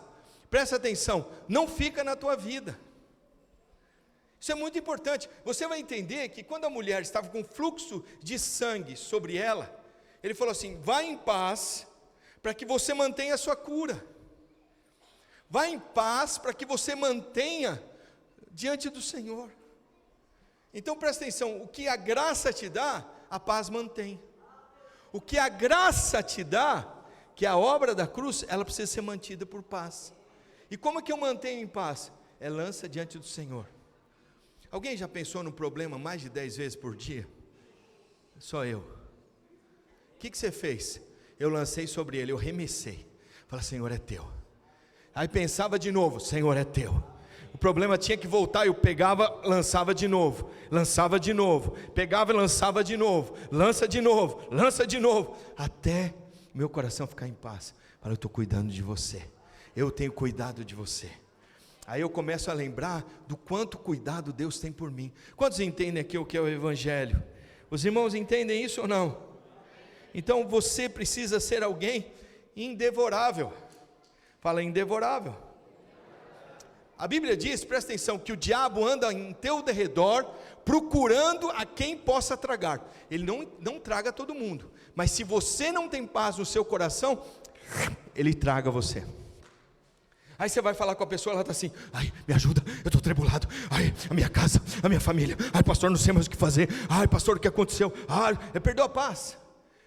presta atenção, não fica na tua vida. Isso é muito importante. Você vai entender que quando a mulher estava com fluxo de sangue sobre ela, ele falou assim: vá em paz, para que você mantenha a sua cura. Vá em paz, para que você mantenha diante do Senhor. Então presta atenção, o que a graça te dá, a paz mantém. O que a graça te dá, que é a obra da cruz, ela precisa ser mantida por paz. E como é que eu mantenho em paz? É lança diante do Senhor. Alguém já pensou no problema mais de 10 vezes por dia? Só eu. O que você fez? Eu lancei sobre ele, eu remessei. Fala: Senhor, é teu. Aí pensava de novo: Senhor, é teu. O problema tinha que voltar, eu pegava, lançava de novo, pegava e lançava de novo, lança de novo, até meu coração ficar em paz. Fala, eu estou cuidando de você, eu tenho cuidado de você. Aí eu começo a lembrar do quanto cuidado Deus tem por mim. Quantos entendem aqui o que é o Evangelho? Os irmãos entendem isso ou não? Então você precisa ser alguém indevorável. Fala, indevorável. A Bíblia diz, presta atenção, que o diabo anda em teu derredor, procurando a quem possa tragar. Ele não traga todo mundo, mas se você não tem paz no seu coração, ele traga você. Aí você vai falar com a pessoa, ela está assim, ai, me ajuda, eu estou tribulado, ai, a minha casa, a minha família, ai pastor, não sei mais o que fazer, ai pastor, o que aconteceu, ai, perdeu a paz.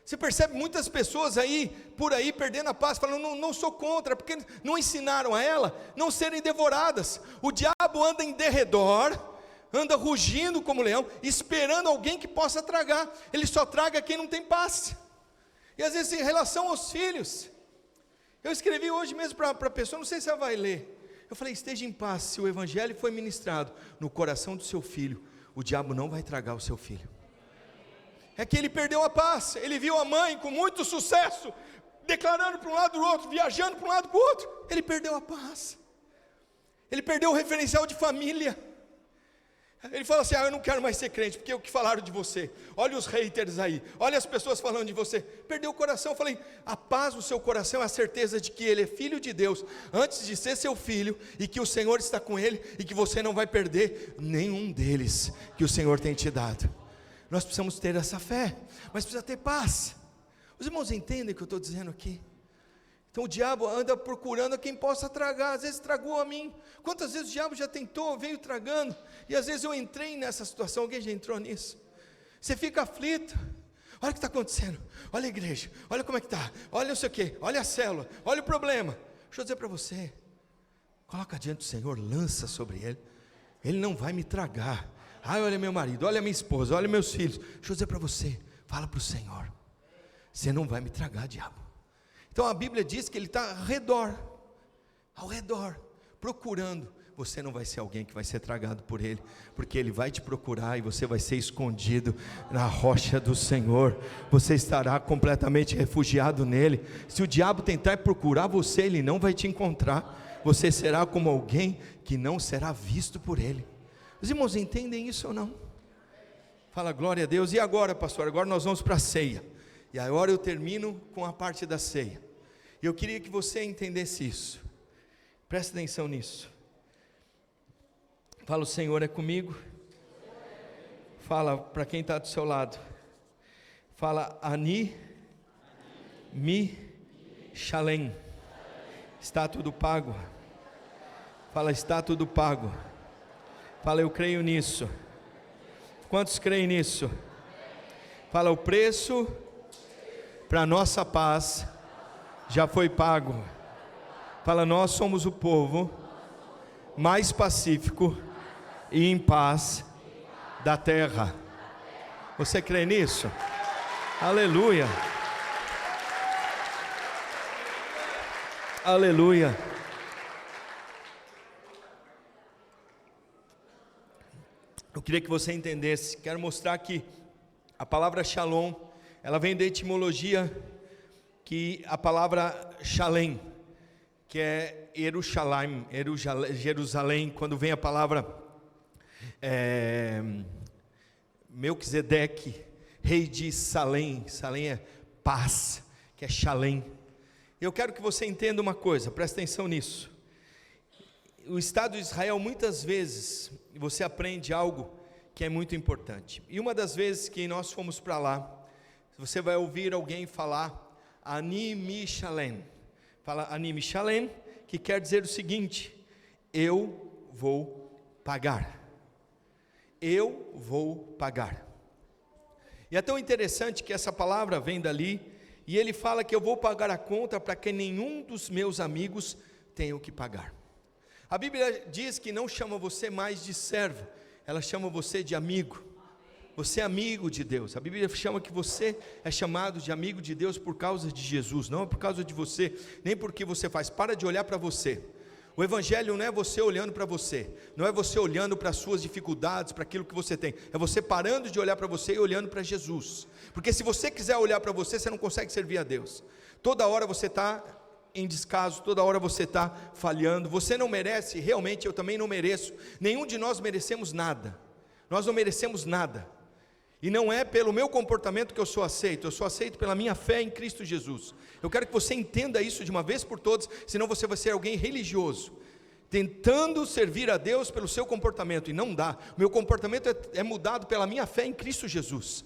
Você percebe muitas pessoas aí, por aí, perdendo a paz, falando, não sou contra, porque não ensinaram a ela não serem devoradas. O diabo anda em derredor, anda rugindo como leão, esperando alguém que possa tragar. Ele só traga quem não tem paz. E às vezes em relação aos filhos, eu escrevi hoje mesmo para a pessoa, não sei se ela vai ler, eu falei, esteja em paz, se o evangelho foi ministrado no coração do seu filho, o diabo não vai tragar o seu filho. É que ele perdeu a paz, ele viu a mãe com muito sucesso, declarando para um lado e do outro, viajando para um lado e para o outro, ele perdeu a paz, ele perdeu o referencial de família. Ele fala assim, eu não quero mais ser crente, porque o que falaram de você, olha os haters aí, olha as pessoas falando de você, perdeu o coração. Eu falei, a paz no seu coração é a certeza de que ele é filho de Deus, antes de ser seu filho, e que o Senhor está com ele, e que você não vai perder nenhum deles, que o Senhor tem te dado. Nós precisamos ter essa fé, mas precisa ter paz. Os irmãos entendem o que eu estou dizendo aqui? Então o diabo anda procurando a quem possa tragar, às vezes tragou a mim. Quantas vezes o diabo já tentou, veio tragando, e às vezes eu entrei nessa situação, alguém já entrou nisso? Você fica aflito, olha o que está acontecendo, olha a igreja, olha como é que está, olha não sei o que, olha a célula, olha o problema. Deixa eu dizer para você, coloca diante do Senhor, lança sobre ele, ele não vai me tragar. Ai, olha meu marido, olha minha esposa, olha meus filhos. Deixa eu dizer para você, fala para o Senhor, você não vai me tragar, diabo. Então a Bíblia diz que ele está ao redor, procurando. Você não vai ser alguém que vai ser tragado por ele, porque ele vai te procurar e você vai ser escondido na rocha do Senhor. Você estará completamente refugiado nele. Se o diabo tentar procurar você, ele não vai te encontrar. Você será como alguém que não será visto por ele. Os irmãos entendem isso ou não? Fala glória a Deus. E agora, pastor? Agora nós vamos para a ceia. E agora eu termino com a parte da ceia. E eu queria que você entendesse isso. Preste atenção nisso. Fala, o Senhor é comigo. Fala para quem está do seu lado. Fala, Ani, Mi, Shalem. Está tudo pago. Fala, está tudo pago. Fala, eu creio nisso. Quantos creem nisso? Fala, o preço para a nossa paz já foi pago. Fala, nós somos o povo mais pacífico e em paz da terra. Você crê nisso? Aleluia. Aleluia. Eu queria que você entendesse, quero mostrar que a palavra Shalom, ela vem da etimologia que a palavra Shalem, que é Jerusalém, quando vem a palavra Melquisedeque, rei de Salém, Salém é paz, que é Shalem. Eu quero que você entenda uma coisa, presta atenção nisso. O Estado de Israel, muitas vezes, você aprende algo que é muito importante. E uma das vezes que nós fomos para lá, você vai ouvir alguém falar Ani Mi Shalem. Fala Ani Mi Shalem, que quer dizer o seguinte: eu vou pagar. Eu vou pagar. E é tão interessante que essa palavra vem dali, e ele fala que eu vou pagar a conta para que nenhum dos meus amigos tenha o que pagar. A Bíblia diz que não chama você mais de servo, ela chama você de amigo. Você é amigo de Deus. A Bíblia chama que você é chamado de amigo de Deus por causa de Jesus, não é por causa de você, nem porque você faz. Para de olhar para você. O Evangelho não é você olhando para você, não é você olhando para as suas dificuldades, para aquilo que você tem, é você parando de olhar para você e olhando para Jesus. Porque se você quiser olhar para você, você não consegue servir a Deus. toda hora você está em descaso, toda hora você está falhando, você não merece, realmente eu também não mereço, nenhum de nós merecemos nada, nós não merecemos nada, e não é pelo meu comportamento que eu sou aceito pela minha fé em Cristo Jesus. Eu quero que você entenda isso de uma vez por todas, senão você vai ser alguém religioso, tentando servir a Deus pelo seu comportamento, e não dá. O meu comportamento é mudado pela minha fé em Cristo Jesus.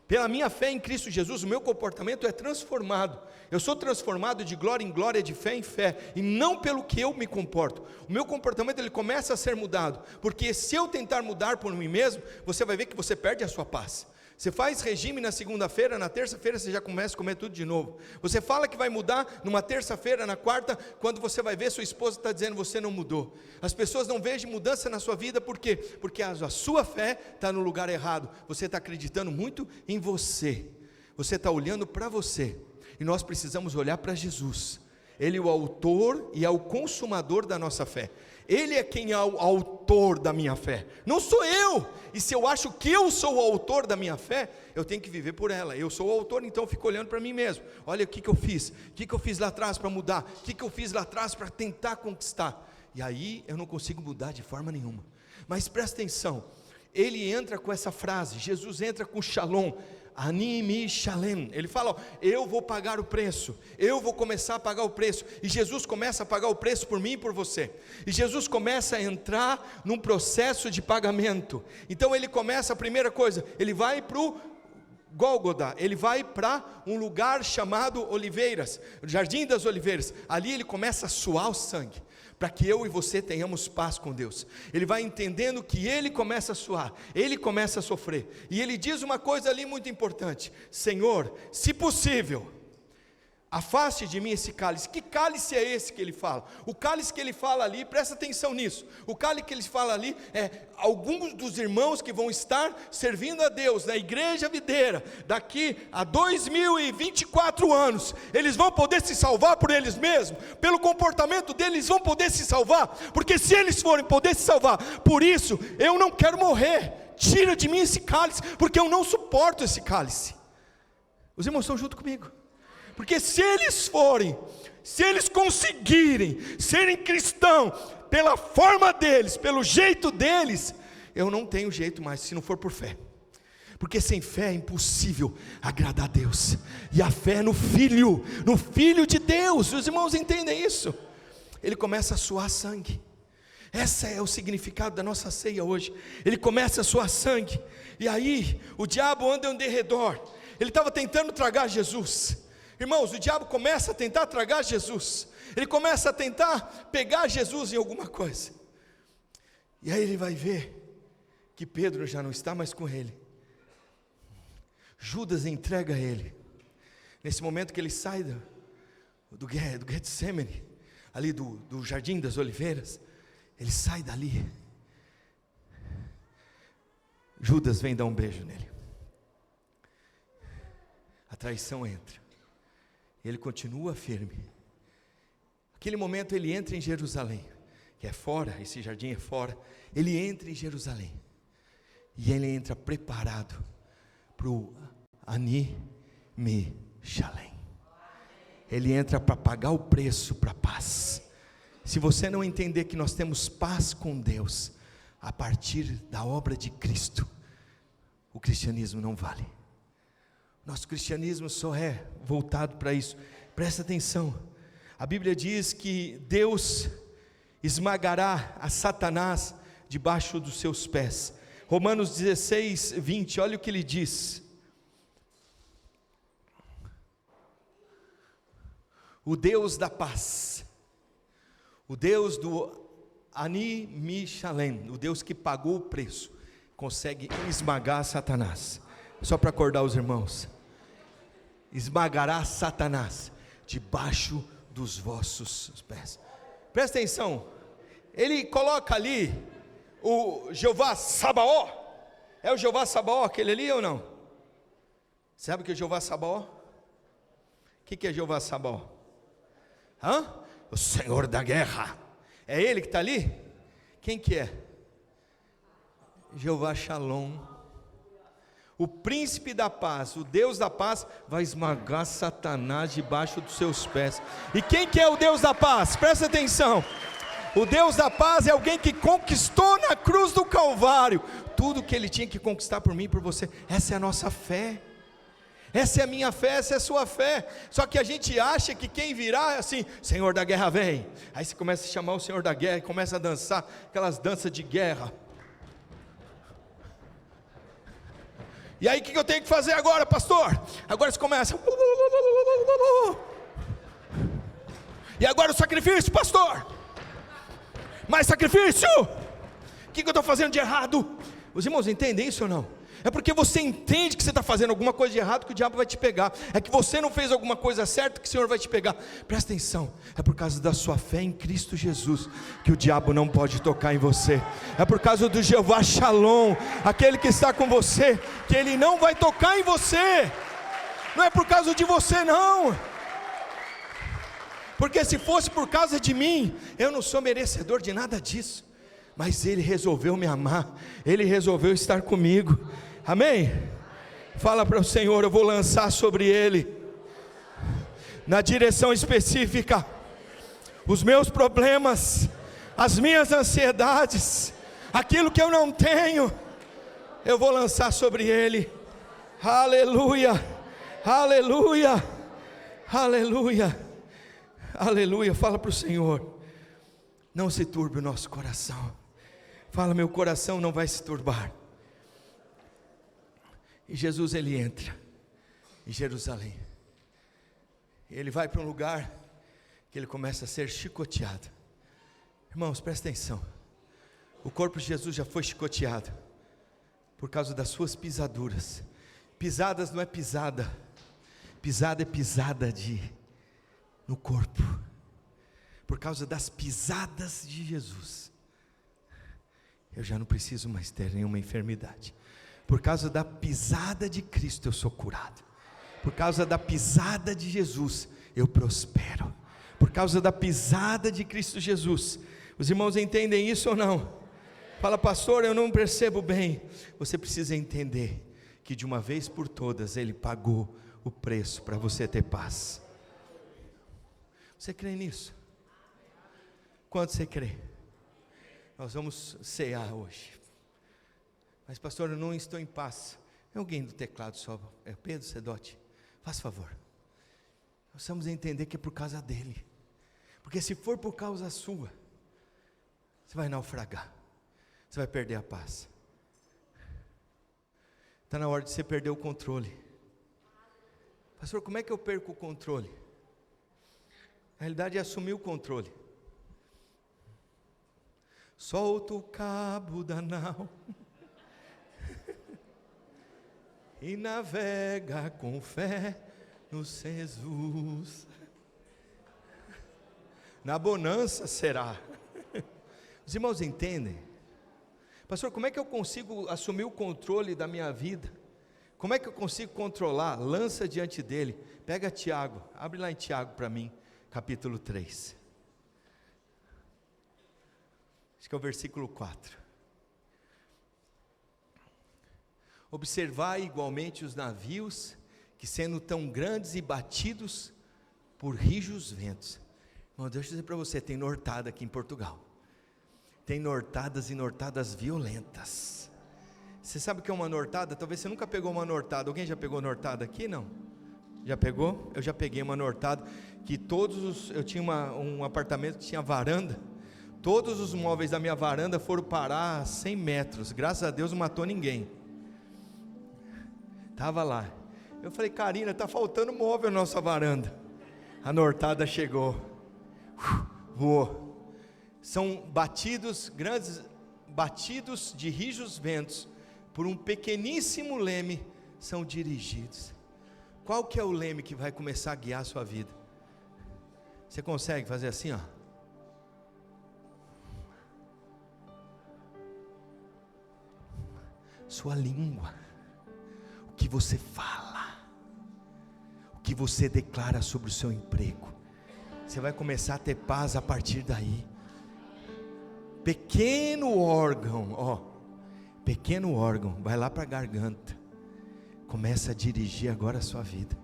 Pela minha fé em Cristo Jesus, o meu comportamento é transformado. Eu sou transformado de glória em glória, de fé em fé, e não pelo que eu me comporto. O meu comportamento ele começa a ser mudado, porque se eu tentar mudar por mim mesmo, você vai ver que você perde a sua paz. Você faz regime na segunda-feira, na terça-feira você já começa a comer tudo de novo. Você fala que vai mudar numa terça-feira, na quarta, quando você vai ver, sua esposa está dizendo você não mudou. As pessoas não veem mudança na sua vida, por quê? Porque a sua fé está no lugar errado. Você está acreditando muito em você. Você está olhando para você. E nós precisamos olhar para Jesus. Ele é o autor e é o consumador da nossa fé. Ele é quem é o autor da minha fé, não sou eu. E se eu acho que eu sou o autor da minha fé, eu tenho que viver por ela. Eu sou o autor, então eu fico olhando para mim mesmo. Olha o que eu fiz, o que eu fiz lá atrás para mudar, o que eu fiz lá atrás para tentar conquistar. E aí eu não consigo mudar de forma nenhuma. Mas presta atenção, ele entra com essa frase, Jesus entra com shalom, Ani mi shalem. Ele fala, ó, eu vou pagar o preço, eu vou começar a pagar o preço, e Jesus começa a pagar o preço por mim e por você, e Jesus começa a entrar num processo de pagamento. Então ele começa, a primeira coisa, ele vai para o Gólgota, ele vai para um lugar chamado Oliveiras, Jardim das Oliveiras. Ali ele começa a suar o sangue, para que eu e você tenhamos paz com Deus. Ele vai entendendo que ele começa a suar, ele começa a sofrer, e ele diz uma coisa ali muito importante: Senhor, se possível, afaste de mim esse cálice. Que cálice é esse que ele fala? O cálice que ele fala ali, presta atenção nisso, o cálice que ele fala ali é alguns dos irmãos que vão estar servindo a Deus na igreja videira, daqui a 2024 anos, eles vão poder se salvar por eles mesmos, pelo comportamento deles vão poder se salvar, porque se eles forem poder se salvar, por isso, eu não quero morrer, tira de mim esse cálice, porque eu não suporto esse cálice. Os irmãos estão junto comigo? Porque se eles forem, se eles conseguirem serem cristãos, pela forma deles, pelo jeito deles, eu não tenho jeito mais, se não for por fé. Porque sem fé é impossível agradar a Deus. E a fé é no Filho de Deus. Os irmãos entendem isso? Ele começa a suar sangue. Esse é o significado da nossa ceia hoje. Ele começa a suar sangue. E aí, o diabo anda em derredor. Ele estava tentando tragar Jesus. Irmãos, o diabo começa a tentar tragar Jesus, ele começa a tentar pegar Jesus em alguma coisa, e aí ele vai ver que Pedro já não está mais com ele, Judas entrega ele, nesse momento que ele sai do Getsemane, ali do Jardim das Oliveiras, ele sai dali, Judas vem dar um beijo nele, a traição entra, ele continua firme. Aquele momento ele entra em Jerusalém, que é fora, esse jardim é fora. Ele entra em Jerusalém, e ele entra preparado para o Ani mi shalem. Ele entra para pagar o preço para a paz. Se você não entender que nós temos paz com Deus, a partir da obra de Cristo, o cristianismo não vale. Nosso cristianismo só é voltado para isso. Presta atenção, a Bíblia diz que Deus esmagará a Satanás debaixo dos seus pés. Romanos 16, 20, olha o que ele diz: o Deus da paz, o Deus do Ani mi shalem, o Deus que pagou o preço, consegue esmagar Satanás. Só para acordar os irmãos, esmagará Satanás debaixo dos vossos pés. Presta atenção, ele coloca ali o Jeová Sabaó. É o Jeová Sabaó aquele ali ou não? Sabe o que é Jeová Sabaó? O que é Jeová Sabaó? O Senhor da guerra. É ele que está ali? Quem que é? Jeová Shalom, O príncipe da paz, o Deus da paz, vai esmagar Satanás debaixo dos seus pés. E quem que é o Deus da paz? Presta atenção. O Deus da paz é alguém que conquistou na cruz do Calvário tudo que Ele tinha que conquistar por mim e por você. Essa é a nossa fé. Essa é a minha fé, essa é a sua fé. Só que a gente acha que quem virá é assim: Senhor da guerra vem. Aí você começa a chamar o Senhor da guerra e começa a dançar aquelas danças de guerra. E aí o que eu tenho que fazer agora, pastor? Agora você começa. E agora o sacrifício, pastor? Mais sacrifício? O que eu estou fazendo de errado? Os irmãos entendem isso ou não? É porque você entende que você está fazendo alguma coisa de errado que o diabo vai te pegar. É que você não fez alguma coisa certa que o Senhor vai te pegar. Presta atenção, é por causa da sua fé em Cristo Jesus que o diabo não pode tocar em você. É por causa do Jeová Shalom, aquele que está com você, que ele não vai tocar em você. Não é por causa de você não. Porque se fosse por causa de mim, eu não sou merecedor de nada disso. Mas Ele resolveu me amar, Ele resolveu estar comigo. Amém? Fala para o Senhor: eu vou lançar sobre Ele, na direção específica, os meus problemas, as minhas ansiedades, aquilo que eu não tenho, eu vou lançar sobre Ele. Aleluia, aleluia, aleluia, aleluia. Fala para o Senhor: não se turbe o nosso coração. Fala: meu coração não vai se turbar. E Jesus, ele entra em Jerusalém. Ele vai para um lugar que ele começa a ser chicoteado. Irmãos, presta atenção. O corpo de Jesus já foi chicoteado por causa das suas pisaduras. Pisadas não é pisada. Pisada é pisada no corpo. Por causa das pisadas de Jesus, eu já não preciso mais ter nenhuma enfermidade. Por causa da pisada de Cristo eu sou curado. Por causa da pisada de Jesus eu prospero. Por causa da pisada de Cristo Jesus. Os irmãos entendem isso ou não? Fala: pastor, eu não percebo bem. Você precisa entender que de uma vez por todas Ele pagou o preço para você ter paz. Você crê nisso? Quanto você crê? Nós vamos cear hoje. Mas pastor, eu não estou em paz. É alguém do teclado só? É Pedro Sedotti? Faz favor. Nós precisamos entender que é por causa dele. Porque se for por causa sua, você vai naufragar. Você vai perder a paz. Está na hora de você perder o controle. Pastor, como é que eu perco o controle? Na realidade é assumir o controle. Solta o cabo da nau e navega com fé no Jesus. Na bonança será. Os irmãos entendem? Pastor, como é que eu consigo assumir o controle da minha vida? Como é que eu consigo controlar? Lança diante dele. Pega Tiago, abre lá em Tiago para mim, capítulo 3. Acho que é o versículo 4. Observai igualmente os navios, que sendo tão grandes e batidos por rijos ventos. Irmão, deixa eu dizer para você, tem nortada aqui em Portugal. Tem nortadas e nortadas violentas. Você sabe o que é uma nortada? Talvez você nunca pegou uma nortada. Alguém já pegou nortada aqui? Não? Já pegou? Eu já peguei uma nortada, que eu tinha um apartamento que tinha varanda. Todos os móveis da minha varanda foram parar a 100 metros. Graças a Deus não matou ninguém. Estava lá. Eu falei: Karina, está faltando móvel na nossa varanda. A nortada chegou. Voou. São grandes batidos de rijos ventos, por um pequeníssimo leme, são dirigidos. Qual que é o leme que vai começar a guiar a sua vida? Você consegue fazer assim, ó? Sua língua, o que você fala, o que você declara sobre o seu emprego. Você vai começar a ter paz a partir daí. Pequeno órgão, vai lá para a garganta. Começa a dirigir agora a sua vida.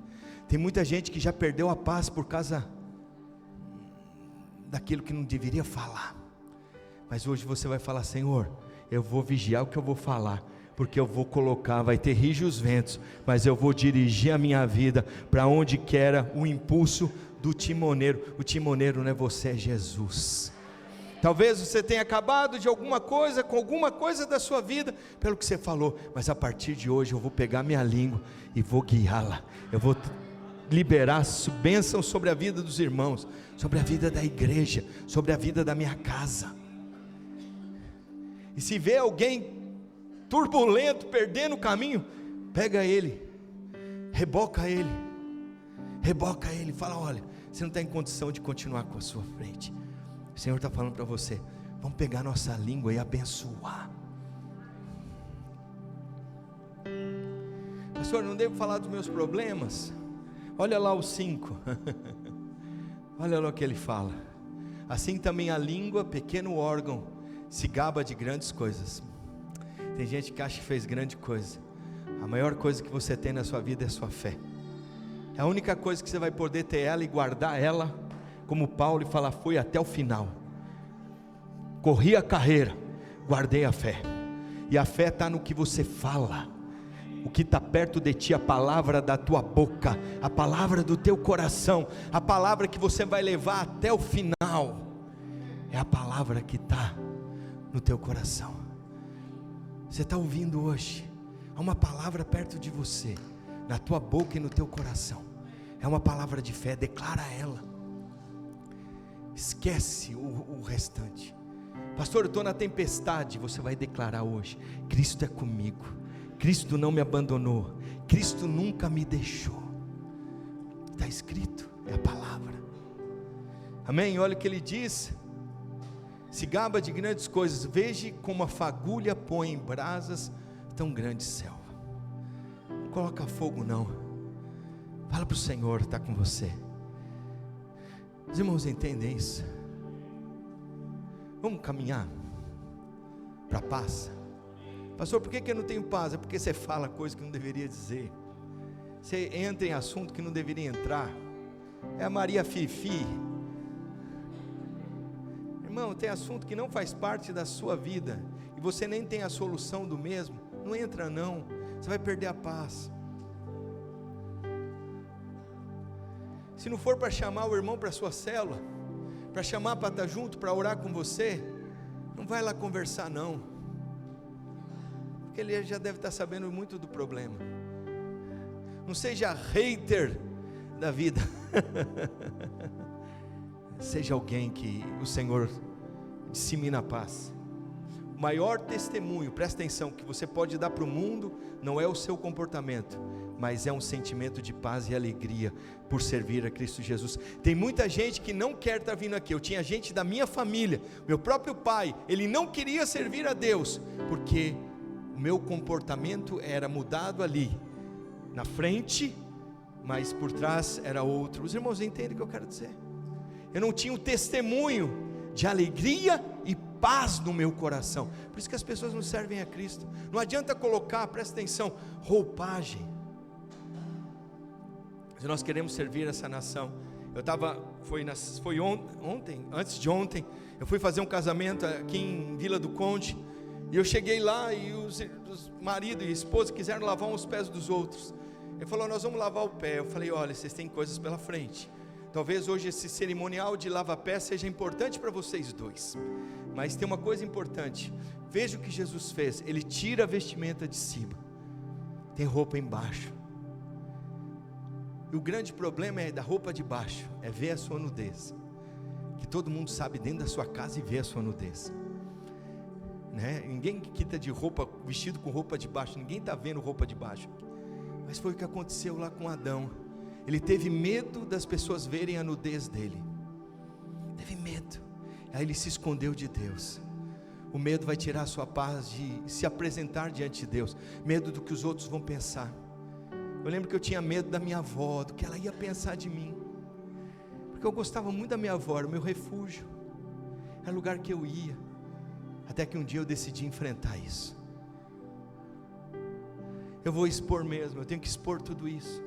Tem muita gente que já perdeu a paz por causa daquilo que não deveria falar. Mas hoje você vai falar: Senhor, eu vou vigiar o que eu vou falar, porque eu vou colocar, vai ter rijos ventos, mas eu vou dirigir a minha vida para onde quer o impulso do timoneiro. O timoneiro não é você, é Jesus. Talvez você tenha acabado de alguma coisa, com alguma coisa da sua vida, pelo que você falou, mas a partir de hoje eu vou pegar minha língua e vou guiá-la, eu vou liberar bênção sobre a vida dos irmãos, sobre a vida da igreja, sobre a vida da minha casa. E se vê alguém turbulento, perdendo o caminho, pega ele, reboca ele, fala: olha, você não está em condição de continuar com a sua frente. O Senhor está falando para você: vamos pegar nossa língua e abençoar. Pastor, não devo falar dos meus problemas? Olha lá os 5. Olha lá o que ele fala: assim também a língua, pequeno órgão, se gaba de grandes coisas. Tem gente que acha que fez grande coisa. A maior coisa que você tem na sua vida é a sua fé. É a única coisa que você vai poder ter ela e guardar ela, como Paulo, e falar: fui até o final, corri a carreira, guardei a fé. E a fé está no que você fala, o que está perto de ti, a palavra da tua boca, a palavra do teu coração, a palavra que você vai levar até o final, é a palavra que está no teu coração. Você está ouvindo hoje, há uma palavra perto de você, na tua boca e no teu coração, é uma palavra de fé, declara ela, esquece o restante. Pastor, eu estou na tempestade. Você vai declarar hoje: Cristo é comigo, Cristo não me abandonou, Cristo nunca me deixou. Está escrito, é a palavra. Amém? Olha o que ele diz: se gaba de grandes coisas, veja como a fagulha põe em brasas tão grande selva. Não coloca fogo não, fala para o Senhor, está com você. Os irmãos entendem isso? Vamos caminhar para a paz. Pastor, por que eu não tenho paz? É porque você fala coisa que não deveria dizer, você entra em assunto que não deveria entrar. É a Maria Fifi. Irmão, tem assunto que não faz parte da sua vida, e você nem tem a solução do mesmo. Não entra não, você vai perder a paz. Se não for para chamar o irmão para a sua célula, para chamar para estar junto, para orar com você, não vai lá conversar não, porque ele já deve estar sabendo muito do problema. Não seja hater da vida. Seja alguém que o Senhor dissemina a paz. O maior testemunho, presta atenção, que você pode dar para o mundo, não é o seu comportamento, mas é um sentimento de paz e alegria por servir a Cristo Jesus. Tem muita gente que não quer estar vindo aqui. Eu tinha gente da minha família, meu próprio pai, ele não queria servir a Deus, porque o meu comportamento era mudado ali, na frente, mas por trás era outro. Os irmãos entendem o que eu quero dizer? Eu não tinha um testemunho de alegria e paz no meu coração. Por isso que as pessoas não servem a Cristo. Não adianta colocar, presta atenção, roupagem. Se nós queremos servir essa nação, eu estava, foi ontem, antes de ontem, eu fui fazer um casamento aqui em Vila do Conde, e eu cheguei lá e os marido e esposa quiseram lavar uns pés dos outros. Ele falou: nós vamos lavar o pé. Eu falei: olha, vocês têm coisas pela frente. Talvez hoje esse cerimonial de lava-pé seja importante para vocês dois, mas tem uma coisa importante. Veja o que Jesus fez. Ele tira a vestimenta de cima, tem roupa embaixo. E o grande problema é da roupa de baixo, é ver a sua nudez, que todo mundo sabe dentro da sua casa e vê a sua nudez, né? Ninguém quita de roupa, vestido com roupa de baixo, ninguém está vendo roupa de baixo. Mas foi o que aconteceu lá com Adão. Ele teve medo das pessoas verem a nudez dele, teve medo, aí ele se escondeu de Deus. O medo vai tirar a sua paz de se apresentar diante de Deus, medo do que os outros vão pensar. Eu lembro que eu tinha medo da minha avó, do que ela ia pensar de mim, porque eu gostava muito da minha avó, era o meu refúgio, era o lugar que eu ia, até que um dia eu decidi enfrentar isso. eu vou expor mesmo, eu tenho que expor tudo isso.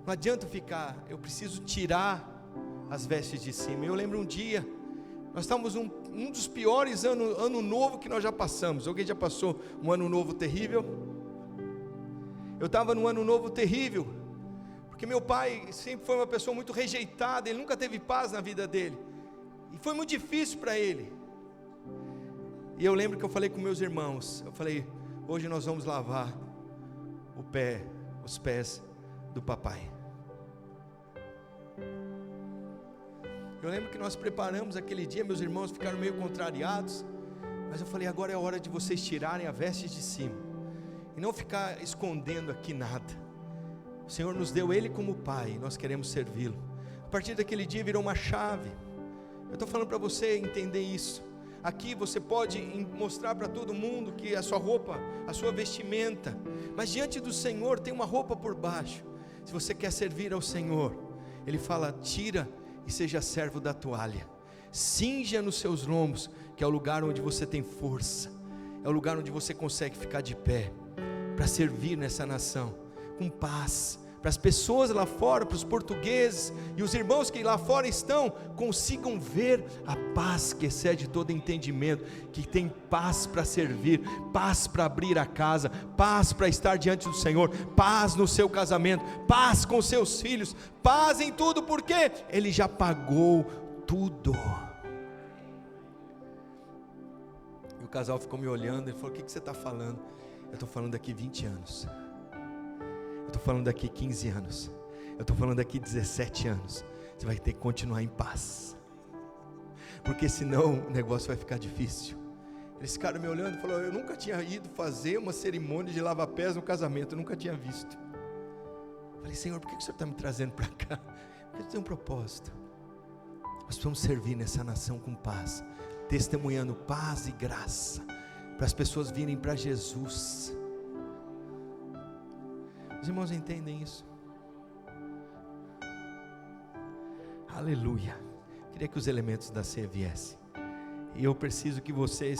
Não adianta ficar, eu preciso tirar as vestes de cima. Eu lembro um dia, nós estávamos um dos piores ano novo que nós já passamos. Alguém já passou um ano novo terrível? Eu estava num ano novo terrível, porque meu pai sempre foi uma pessoa muito rejeitada, ele nunca teve paz na vida dele, e foi muito difícil para ele. E eu lembro que eu falei com meus irmãos, eu falei, hoje nós vamos lavar os pés do papai. Eu lembro que nós preparamos aquele dia, meus irmãos ficaram meio contrariados, mas eu falei, agora é a hora de vocês tirarem a veste de cima, e não ficar escondendo aqui nada. O Senhor nos deu Ele como Pai, e nós queremos servi-lo. A partir daquele dia virou uma chave. Eu estou falando para você entender isso. Aqui você pode mostrar para todo mundo que a sua roupa, a sua vestimenta, mas diante do Senhor tem uma roupa por baixo. Se você quer servir ao Senhor, Ele fala, tira e seja servo da toalha, cinja nos seus lombos, que é o lugar onde você tem força, é o lugar onde você consegue ficar de pé, para servir nessa nação, com paz, para as pessoas lá fora, para os portugueses, e os irmãos que lá fora estão, consigam ver a paz que excede todo entendimento, que tem paz para servir, paz para abrir a casa, paz para estar diante do Senhor, paz no seu casamento, paz com seus filhos, paz em tudo, porque Ele já pagou tudo. E o casal ficou me olhando, ele falou, o que você está falando? Eu estou falando daqui 20 anos, eu estou falando daqui 15 anos, eu estou falando daqui 17 anos, você vai ter que continuar em paz, porque senão o negócio vai ficar difícil. Eles ficaram me olhando e falaram, eu nunca tinha ido fazer uma cerimônia de lava-pés no casamento, eu nunca tinha visto. Eu falei, Senhor, por que o Senhor está me trazendo para cá? Porque tem um propósito. Nós precisamos servir nessa nação com paz, testemunhando paz e graça, para as pessoas virem para Jesus. Os irmãos entendem isso? Aleluia. Queria que os elementos da ceia viessem, e eu preciso que vocês